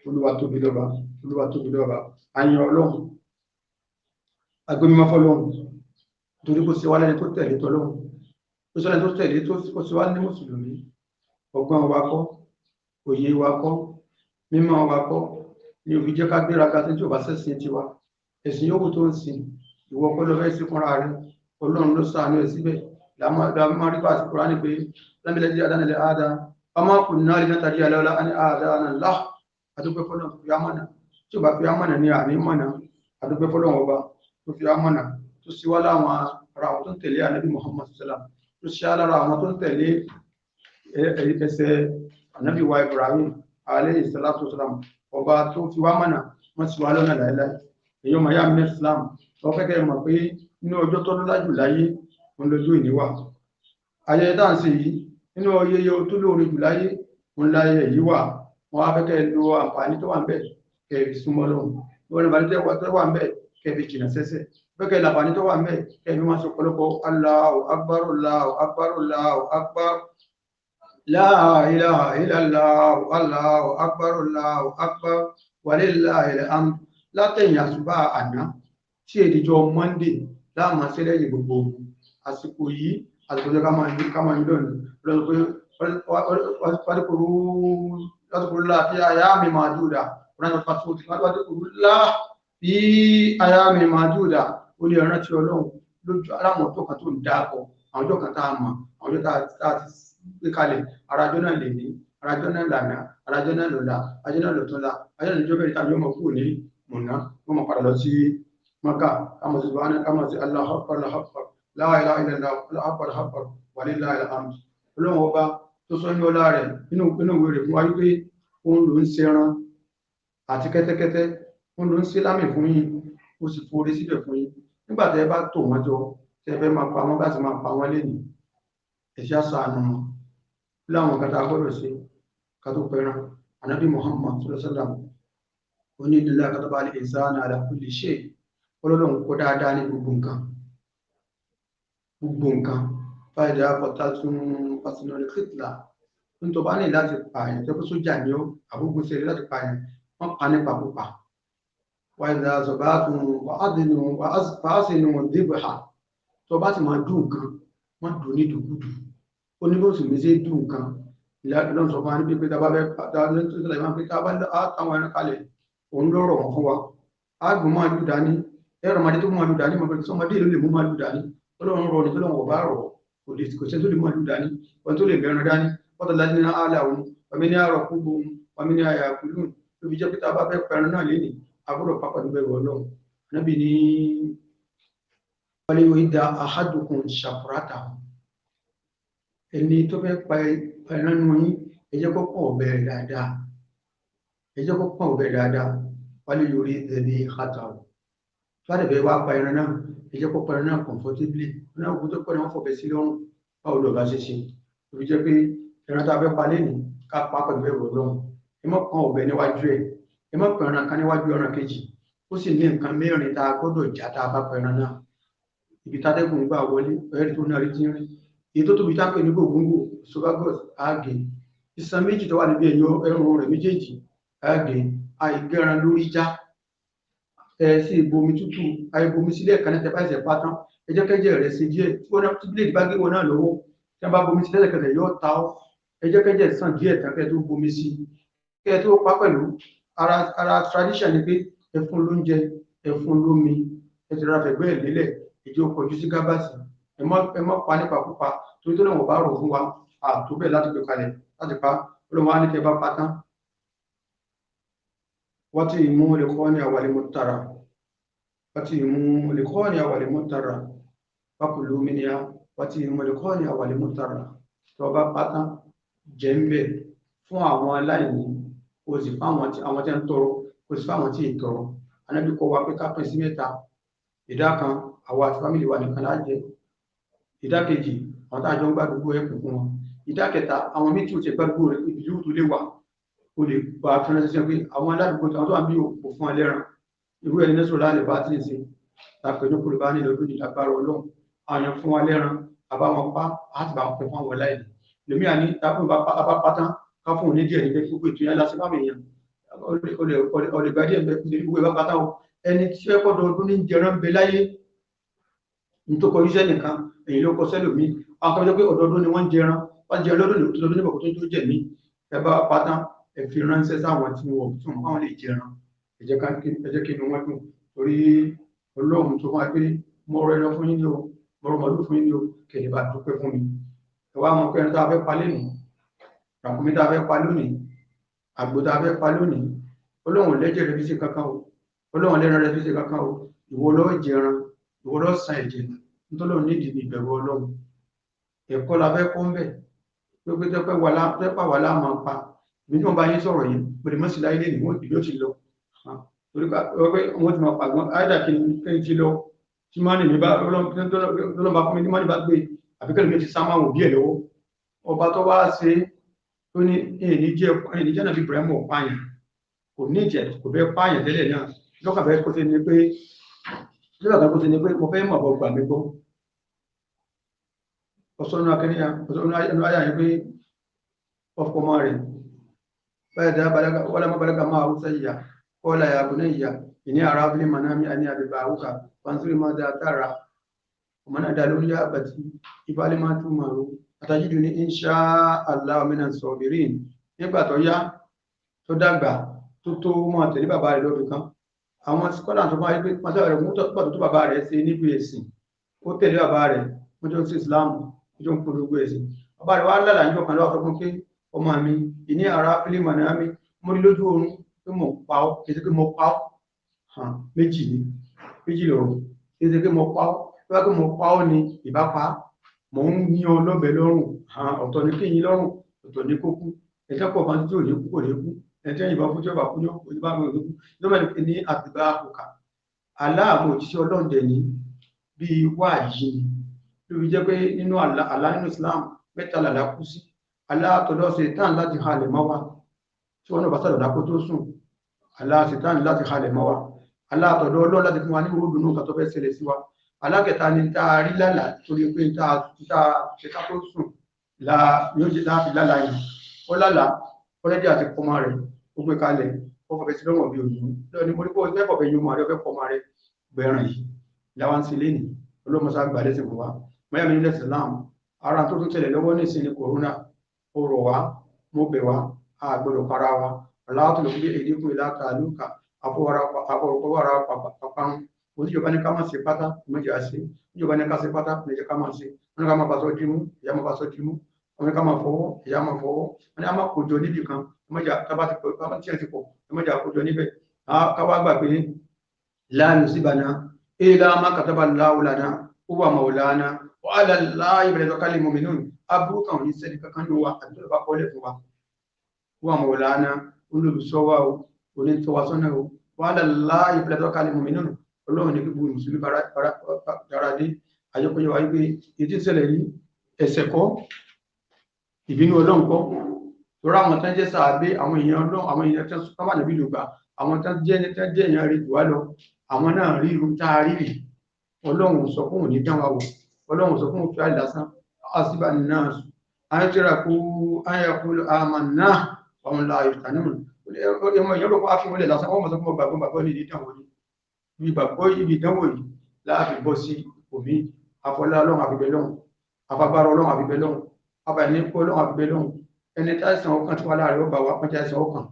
Olúwa tóbi lọ́ba Olúwa tóbi lọ́ba àyàn Ọlọ́run agbẹ́mímọ́ fọ́lọ́run torí kò sí wá lẹ́ni tó tẹ̀lé tọ́lọ́run tó sọ́lẹ̀ tó tẹ̀lé tó sí wá ní mùsùlùmí ọgbọ́n wa kọ́ òye wa kọ́ mímọ́ wa kọ́ ní òbí jẹ́ ká gbéraga tí ó bá sẹ́sìn tiwa ẹ̀sìn yòówù tó ń sìn ìwọ kọ́ lọ fẹ́ sí fúnra rẹ Ọlọ́run ló ṣàánú ẹ̀ síbẹ̀ láàmú rí pàṣẹ kúrò ní pé lámìlẹ́dí adánilẹ̀ àdá ọmọ kù náà lè tàbí alẹ́ọlá ní àdá náà adúpẹ́ fọ́lọ́run fi amọ̀nà tí ó bá fi amọ̀nà ní àmì mọ̀nà adúpẹ́ fọ́lọ́run ọba tó fi amọ̀nà tó sì wá láwọn ara àwọn tó ń tẹ̀lé ànábì Muhammad sallam tó ṣe alára àwọn tó ń tẹ̀lé ẹsẹ̀ ànábì wa Ibrahim alayhi salatu wasalam ọba tó fi wá mọ̀nà wọ́n sì wá lọ́nà láìláì èyí ọmọ yá mẹ́rin Islam tó fẹ́kẹ́ mọ̀ pé inú ọjọ́ tó lọ́lá jù láyé òun lójú ìníwà ayẹyẹ dáǹsì yìí nínú oyeye tó lóore jù láyé òun láyé yìí wà wọ́n wá fẹ́kẹ́ lo àǹfààní tó wà ń bẹ̀ kẹrì súnmọ́ lọ́hùn wọ́n bá tó wà ń bẹ̀ kẹfì jìnà sẹ́sẹ̀ bẹ́kẹ̀ làbàní tó wà ń bẹ̀ kẹfì máa sọ pọ̀lọpọ̀ Allahu Akbar Allahu Akbar Allahu Akbar la ilaha illallah Allahu Akbar Allahu Akbar walillahil hamd látẹ̀yìn àṣùbà àná tí èdìjọ Monday láàmà sílẹ̀ yìí gbogbo àsìkò yìí àsìkò jẹ́ ká máa ń lọ́nà lọ́nà pé واذكروا الله في أيام معدودة واذكروا الله في أيام معدودة ó lè rántí Ọlọ́run lójú aláwọn ọjọ́ kan tó ń dáàbọ̀ àwọn ọjọ́ kan tá a mọ̀ àwọn ọjọ́ tá a ti gbé kalẹ̀ arajọ́ náà lè ní arajọ́ náà lànà arajọ́ náà lọ́la arajọ́ náà lọ́tọ́la arajọ́ náà níjọ́ bẹ̀rẹ̀ tàbí ọmọ kúrò ní mọ̀nà wọ́n mọ̀ padà lọ sí Maka kámọ̀ sí Allahu Akbar Allahu Akbar la ilaha illallah Allahu Akbar Allahu Akbar wa lillahil hamd. Ọlọ́run ọba tó sọ ní ọlá rẹ̀ nínú ìwé rẹ̀ fún wa wípé òun ló ń ṣẹran àti kẹ́tẹ́kẹ́tẹ́ òun ló ń ṣe lámì fún yín ó sì forí síbẹ̀ fún yín nígbà tẹ́ bá tò wọ́n jọ tẹ́ fẹ́ máa pa wọ́n bá ti máa pa wọ́n lẹ́nu ẹ̀ṣẹ́ àṣàánú wọn láwọn kata gbọ́dọ̀ ṣe kátó pẹran Ànábì Muhammad sallallahu alaihi wasallam ó ní ìdílé kataba al-insana ala kulli shay Ọlọ́run kó dáadáa ní gbogbo nǹkan fàìdá pọ̀tà tún pàṣínà rẹ̀ kìtìlá ní tó bá ní láti pààyàn tó kó sójà ní àbúgbò sí láti pààyàn wọ́n pa nípa púpà wàìdá zọ̀bá tún wàásìnú dìbòhà tó bá ti máa dùn nǹkan wọ́n dùn ní dùkúdù ó ní bó sì méjì dùn nǹkan ìlànà sọ fún wa ní pípé tábà fẹ́ táwọn ẹran kalẹ̀ òun ló rọ̀ wọ́n fún wa àgbò máa lù dání ẹ̀rọ ọmọdé tó máa lù dání mọ̀ pé sọmọdé ló lè mú máa lù dání Ọlọ́run rọ̀ ní tó lọ́wọ́ bá rọ̀ kò sẹ́ tó lè máa lù dání wọn tó lè bẹ̀rẹ̀ dání wọ́n tó láti ní àlà òun wàmí ní àrọ̀ kú gbóhun wàmí ní àyà kúlù tó fi jẹ́ pé tábà fẹ́ pẹ̀rẹ̀ náà lé ní àbúrò pápá níbẹ̀ rọ̀ Ọlọ́run Ànábì ní wọlé yóò dá àhádùkùn ṣàfùrátà ẹni tó fẹ́ pa ẹran nù yín ẹ jẹ́ kó pọ̀ ọ̀bẹ̀ dáadáa wọlé yóò rí ẹni àtàwọ̀ fàdé bẹ́ẹ̀ wá pa ẹran náà ẹ jẹ́ kó pa ẹran náà comfortably náà kó tó pẹ́ náà fọ̀bẹ̀ sí lọ́rùn báwo lọ bá ṣe ṣe òbí jẹ́ pé ẹran tá a fẹ́ pa lẹ́nu ká pa pẹ̀lú ẹ̀rọ lọ́rùn ẹ má kan ọ̀bẹ níwájú ẹ̀ ẹ má pẹ̀ ẹran kan níwájú ẹran kejì ó sì ní nǹkan mẹ́rin tá a gbọ́dọ̀ jà tá a bá pa ẹran náà ibi tátẹ́gùn gbà wọlé ẹ̀rí tó náà rí tí ń rí èyí tó tóbi tápẹ́ ní gbòǹgbò esophagus àgè iṣan méjì tó wà níbi ẹ̀rùn rẹ̀ méjèèjì àgè àìgẹ́ran lórí já sí ìbomi tútù àìbomi sílẹ̀ kan tẹ́ bá ẹsẹ̀ pátán ẹjẹ́kẹ́jẹ́ rẹ̀ sí díẹ̀ tí wọ́n ti bíléèdì bá gé wọn náà lọ́wọ́ tí wọ́n bá bomi sí lẹ́sẹ̀kẹsẹ̀ yóò ta ọ́ ẹjẹ́kẹ́jẹ́ sàn díẹ̀ tán kẹ́ tó bomi sí kẹ́ tó pa pẹ̀lú ara tradition ni pé ẹfun lóúnjẹ ẹfun lómi ẹtìrà fẹ̀gbẹ́ ẹ̀ lélẹ̀ ìjọ kọjú sí gábàsì ẹ mọ́ pa nípa púpa torí tó náà wọ́n bá rò fún wa àtó bẹ́ẹ̀ láti gbé kalẹ̀ láti pa olóhùn wa ní kẹ́ bá pa tán wọ́n ti mú lẹ́kọ́ ní àwàlẹ̀ mọ́tàrà fakulu minha wati mọ̀lẹ́kọ́ni àwàlẹ̀ mọ́tàrà tó bá pátá jẹ́ ń bẹ̀ fún àwọn aláìní kò sì fáwọn tí ń tọrọ kò sì fáwọn tí ì tọrọ Ànábì kọ́ wa pé ká pín sí mẹ́ta ìdá kan àwọn àti fámìlì wa nìkan lájẹ ìdá kejì àwọn tá a jọ ń gbá gbogbo ẹkùn fún wọn ìdá kẹta àwọn méjì ò ti gbá gbogbo rẹ ibi yóò tó lè wà ó lè gba fẹ́ràn ṣiṣẹ́ pé àwọn aládùúgbò tó wà bí òkú fún ẹlẹ́ran irú ẹni nẹ́sọ̀rọ̀ láàlẹ̀ bá ti ń ṣe tàpẹ̀lú kúrò bá nílò lónìí lágbára Ọlọ́run àyàn fún wa lẹ́ran àbáwọn pa láti bá pẹ́ fún àwọn aláìní lèmi àní tábùn bá pátán ká fún òní díẹ̀ níbẹ̀ gbogbo ètò yẹn lásìkò àmì èèyàn ọ̀lẹ̀gbà díẹ̀ níbẹ̀ kúndé gbogbo ìbá pátá o ẹni tí ẹ kọ́dọ̀ ọdún ní jẹran bẹ láyé ní tó kọjú sẹ́ nìkan èyí ló kọ sẹ́lòmí àwọn kan jẹ́ pé ọdọọdún ni wọ́n jẹran wọ́n jẹran lọ́dún ní òtútù níbọ̀ tó jẹ mí ẹ bá pátán ẹ fi ránṣẹ́ sáwọn tí wọ́n tún àwọn lè jẹran ẹ jẹ́ kí inú wọn dùn torí Ọlọ́run tó máa gbé mọ́rọ̀ ẹran fún yín ní o mọ̀rọ̀ mọ̀lú fún yín ní o kẹ̀lẹ̀ bá dúpẹ́ fún mi ẹwà mọ̀ pé ẹni tó a fẹ́ pa lónìí ràkúnmí tó a fẹ́ pa lónìí àgbò tó a fẹ́ pa lónìí Ọlọ́run lẹ́jẹ̀ rẹ̀ fi ṣe kankan o Ọlọ́run lẹ́ran rẹ̀ fi ṣe kankan o ìwọ ló jẹran ìwọ ló san ẹ̀jẹ̀ nítorí nídìí ní ìbẹ̀rù Ọlọ́run ẹ̀kọ́ la fẹ́ kọ́ ń bẹ̀ pé tẹ́pẹ́ wà láàmà pa ìbí tí wọ́n bá yín sọ̀rọ̀ yìí pẹ̀lú mọ́sílá ilé ni wọ́n ìbí ó ti lọ torí pé wọ́n ti máa pàgbọ́n áìdà kí n ti lọ tí máa ní bá lọ́lọ́mbà fún mi ní máa ní bá gbé àbíkẹ́lù mi ti sá máa wò bí ẹ̀ lọ́wọ́ ọba tó wá ṣe tó ní ẹni jẹ́ náà fi Ibrahim pààyàn kò ní ìjẹ́ kò fẹ́ pààyàn tẹ́lẹ̀ náà lọ́kàfẹ́ kó ti ní pé mo fẹ́ mọ̀ bọ̀ gbà mí gbọ́ ọ̀sọ́nù akẹ́niyà ọ̀sọ́nù ayà yẹn pé ọkọ̀ máa rẹ̀ báyìí dá wọ́lá má balaga máa hausa yìí kọ́lá ya bunayya inni ara fil manami anni adba'uka fanzur ma da tara ومن أدى لولي أبتي إبالي ما تمارو àtàjídùní insha Allah minas sabirin. Nígbà tó yá tó dàgbà tó mọ̀ tẹ̀lé bàbá rẹ̀ lọ́dún kan, àwọn skọ́là tó máa ń gbé pátá rẹ̀ mú tọ́pọ̀ tó bàbá rẹ̀ ṣe níbi ẹ̀sìn, ó tẹ̀lé bàbá rẹ̀ wọ́n jọ sí Islam wọ́n jọ ń polówó ẹ̀sìn. Bàbá rẹ̀ wá lálàá níjọ́ kan lọ́wọ́ sọ fún pé ọmọ mi ìní ara fílímù náà mi mo rí lójú oorun pé mo pa ọ́ kì í ṣe pé mo pa ọ́ méjì lọ́rùn kì í ṣe pé mo pa ọ́ pé pé mo pa ọ́ ni ìbá pa mò ń ní ọ lọ́bẹ̀ lọ́rùn ọ̀tọ̀ ní kéyìn lọ́rùn ọ̀tọ̀ ní kókú ẹ̀jẹ̀ pọ̀ kan tí ò ní kú kò ní kú ẹ̀jẹ̀ ìbá fún tí ó bá kú ní òkú ìbá mi ò ní kú lọ́bẹ̀ ní àtìgbà àkùkà aláàmú òjíṣẹ́ Ọlọ́run dẹ̀ ní bíi wáàyí ni lórí jẹ́ pé nínú àlá nínú Islam mẹ́ta làlá kú sí aláàtọ̀dọ̀ ṣètán láti halẹ̀ mọ́ wa tí wọ́n náà bá sọ̀rọ̀ dákó tó sùn aláàṣetán láti halẹ̀ mọ́ wa aláàtọ̀dọ̀ Ọlọ́run láti fún wa ní ròdùnú nǹkan tó fẹ́ ṣẹlẹ̀ sí wa alákẹta ni tá a rí lálàá torí pé tá ṣetá tó sùn yóò jẹ́ láti lálàá yìí ó lálàá ọlẹ́dẹ̀ àti pọmọ rẹ̀ ó gbé kalẹ̀ ó fọ̀fẹ́ sí lọ́wọ́ bí òyìnbó lọ́wọ́ ni mo ní kó fẹ́ fọ̀fẹ́ yóò máa rí ọfẹ́ pọmọ rẹ̀ gbẹ̀ràn yìí láwọn sí lé ní olómọsá gbà lẹ́sìn fún wa mọ́yá mi nílẹ̀ Islam ara tó tún tẹ̀lẹ̀ lọ́wọ́ ní ìsinmi corona ó rọ̀ wá mo bẹ̀ wá a gbọ́dọ̀ para wa aláàtò ló gbé èdè fún ìlà tàlúkà àfọwọ́ra pàpàrún òsìjọba ní ká máa ṣe pátá méjì àṣẹ ìjọba ní ká ṣe pátá méjì ká máa ṣe wọn ní ká máa bàṣọ dìímú ìyá máa bàṣọ dìímú wọn ní ká máa fọwọ́ ìyá máa fọwọ́ wọn ní a máa kójọ níbì kan méjì tábà ti pọ̀ tábà tí ẹ ti pọ̀ méjì àkójọ níbẹ̀ káwá gbà pé láàyò síbànà ilá má kàtàbà láwùlànà ó wà màwùlànà wàhálà láàyè bẹ̀rẹ̀ tọ́kálẹ̀ mọ̀mìnú aburú kan ò ní sẹ́ni kankan ló wa àti tó bá kọ́lẹ̀ fún wa ó wà màwùlànà olùsọ́wà o onítọ́wàsọ́nà o wàhálà láàyè bẹ̀rẹ̀ tọ́kálẹ̀ mọ̀mìnú Ọlọ́run ní gbogbo mùsùlùmí dára dé ayọ́kọ́yọ́ wáyé pé ètí ìṣẹ̀lẹ̀ yìí ẹ̀ṣẹ̀ kọ́ ìbínú Ọlọ́run kọ́ lọ́rọ̀ àwọn tán jẹ́ sàábé àwọn èèyàn Ọlọ́run àwọn èèyàn tán sábà níbi lògbà àwọn tán jẹ́ èèyàn rí jù wá lọ àwọn náà rí irú tá a rí rì Ọlọ́run sọ fún òní dán wa wò Ọlọ́run sọ fún òfin àìlásán àṣìbà náà ayọ́tẹ́ra kú ayọ́kú àmà náà ọ̀hún la ìtànú ọmọ ìyọ́rọ̀ kó áfíwọ́n lè lásán wọ́n mọ̀ sọ fún gbàgbọ́ ní ìdíjàn wọlé ìgbàgbọ́ ibi ìdánwò yìí láàfin bọ́ sí omi afọlá Ọlọ́run àbíbẹ̀ lọ́hùn afabára Ọlọ́run àbíbẹ̀ lọ́hùn abàníkó Ọlọ́run àbíbẹ̀ lọ́hùn ẹni tí àìsàn ọkàn tí wà láàrin ọba wa pọ́njẹ́ àìsàn ọkàn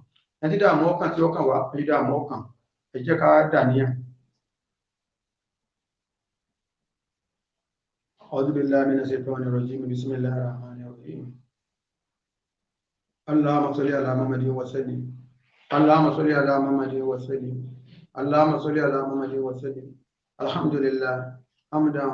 ẹni tí dààmú ọkàn tí ọkàn wà ẹni dààmú ọkàn ẹ jẹ́ ká dàníyàn. A'udhu billahi minash shaitanir rajim bismillahir rahmanir rahim. Allahumma salli ala Muhammadin wa sallim. Allahumma salli ala Muhammadin wa sallim. اللهم صل على محمد وسلم الحمد لله حمدا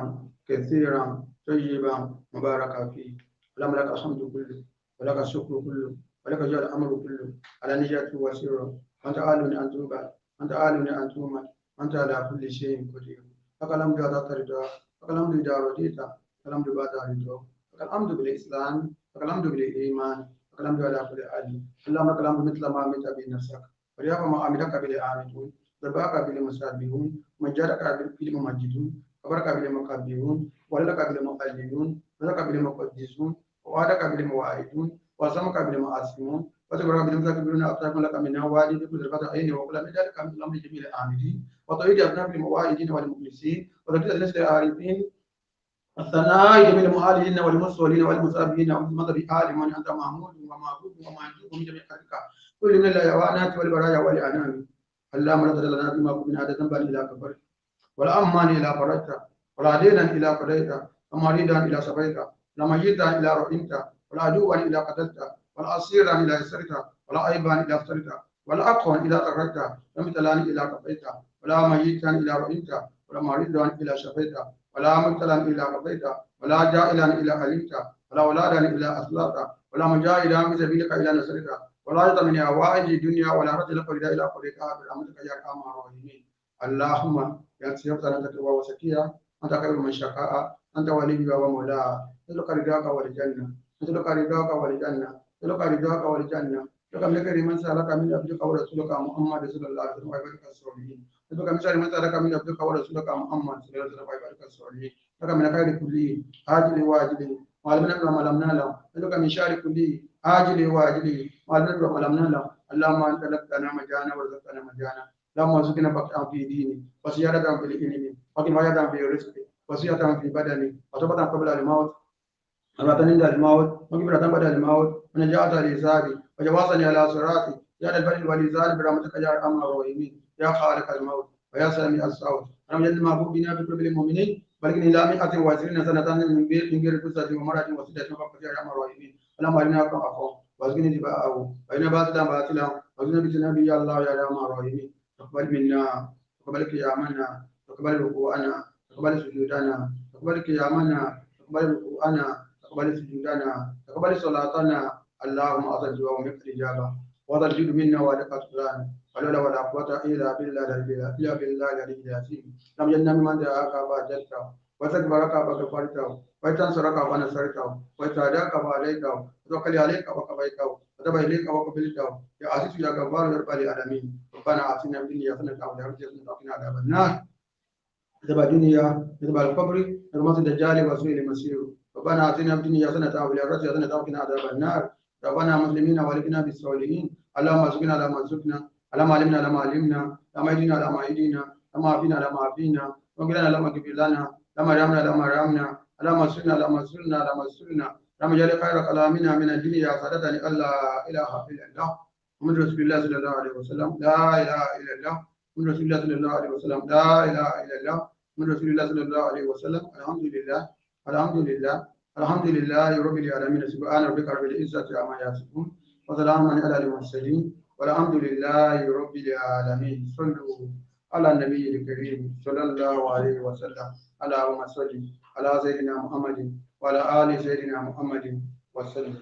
كثيرا طيبا مباركا فيه اللهم لك الحمد كله ولك الشكر كله ولك جل الامر كله على نجاة وسيرا وانت عالم ان توبا انت عالم ان توما انت على كل شيء قدير لك الحمد على ترضى لك الحمد اذا رضيت لك الحمد بعد رضا لك الحمد بالاسلام لك الحمد بالايمان لك الحمد على كل حال اللهم لك الحمد مثل ما عملت بنفسك وليعظم ما عملك بالعاملون ذباك بالمسابحون مجارك بالممجدون وبرك بالمكبرون ولك بالمقلدون ولك بالمقدسون ووعدك بالمواعدون وسمك بالمعاصمون وتبرك بالمذكرون أطراف لك من نوادي بكل رفعة عين وكل من ذلك من الأمر جميل العاملين وطريق أبناء بالمواعدين والمخلصين وتركيز النسل العارفين الثناء جميع المؤالين والمصولين والمسابين والمضر عالم أنت محمود ومعبود ومعجوب من جميع خلقك كل من الحيوانات والبرايا والأنام اللهم لا تدع لنا بما كنا عادة بل إلى كفر ولا أمان إلى فرجت ولا دينا إلى قضيت ولا مريدا إلى صبيت ولا ميتا إلى رحمت ولا عدوا إلى قتلت ولا أسيرا إلى يسرت ولا عيبا إلى افترت ولا أقوى إلى تغرت ولا مثلان إلى كفيت ولا ميتا إلى رحمت ولا مريدا إلى شفيت ولا مبتلا إلى قضيت ولا جائلا إلى علمت ولا ولادا إلى أصلات ولا مجاهدا في سبيلك إلى نصرت ولا يطع من هوائج الدنيا ولا رجل قريدا الى قريتها برحمتك يا ارحم الراحمين اللهم يا سيدنا انت تواب وسكيا انت خير من شكاء انت ولي ومولاها نسألك رضاك والجنه نسألك رضاك والجنه نسألك رضاك والجنه لك من خير من سالك من عبدك ورسولك محمد صلى الله عليه وسلم وعبادك الصالحين نسألك من شر من سالك من عبدك ورسولك محمد صلى الله عليه وسلم وعبادك الصالحين لك من خير كله عاجل واجل وعلمنا ما لم نعلم نسألك من شر كله عاجل واجل وعلمنا ما لم نعلم اللهم انت لقنا مجانا ورزقنا مجانا اللهم ارزقنا بقاء في ديني وزيادة في العلم وقنا عذابا في الرزق وزيادة في بدني وتوبة قبل الموت أماتني عند الموت مغفرة بعد الموت ونجاة لحسابي وجوازني على صراطي يا ذا البر والإنزال برحمتك يا أرحم الراحمين يا خالق الموت ويا سامع الصوت أنا من المعبود بنا في قلوب المؤمنين بلغني إلى 120 سنة من غير قصة ومرض وسدة وفقر يا أرحم الراحمين اللهم أرنا كم أخو واسقني دباءه وإن باطلا باطلا واسقنا بسنبي يا الله يا أرحم الراحمين تقبل منا تقبل قيامنا تقبل ركوعنا تقبل سجودنا تقبل قيامنا تقبل ركوعنا تقبل سجودنا تقبل صلاتنا اللهم أعطنا الدعاء ومن الإجابة وهذا الجد منا ولقد فلان ولا ولا قوة إلا بالله إلا بالله العلي العظيم لم ينم من دعاك فأجبته وتكبرك فغفرته وتنصرك ونصرته وتعداك فعليته وتوكل عليك وكفيته وتب إليك وقبلته يا عزيز يا جبار يا رب العالمين ربنا آتنا في الدنيا حسنة وفي الآخرة حسنة وقنا عذاب النار كتب الدنيا كتب القبر رمز الدجال وسوء المسير ربنا آتنا في الدنيا حسنة وفي الآخرة حسنة وقنا عذاب النار ربنا مسلمين ولكنا بالصالحين اللهم ارزقنا على ما رزقنا اللهم علمنا على ما علمنا اللهم اهدنا على ما هدينا اللهم عافنا على ما عافينا واغفر لنا لما غفر لنا اللهم ارحمنا لما رحمنا اللهم انصرنا لما انصرنا لما انصرنا اللهم اجعل خير كلامنا من الدنيا سعادة ان لا اله الا الله محمد رسول الله صلى الله عليه وسلم لا اله الا الله محمد رسول الله صلى الله عليه وسلم لا اله الا الله محمد رسول الله صلى الله عليه وسلم الحمد لله الحمد لله الحمد لله رب العالمين سبحان ربك رب العزة عما يصفون وسلام على المرسلين والحمد لله رب العالمين صلوا على النبي الكريم صلى الله عليه وسلم اللهم صل على سيدنا محمد وعلى آل سيدنا محمد وسلم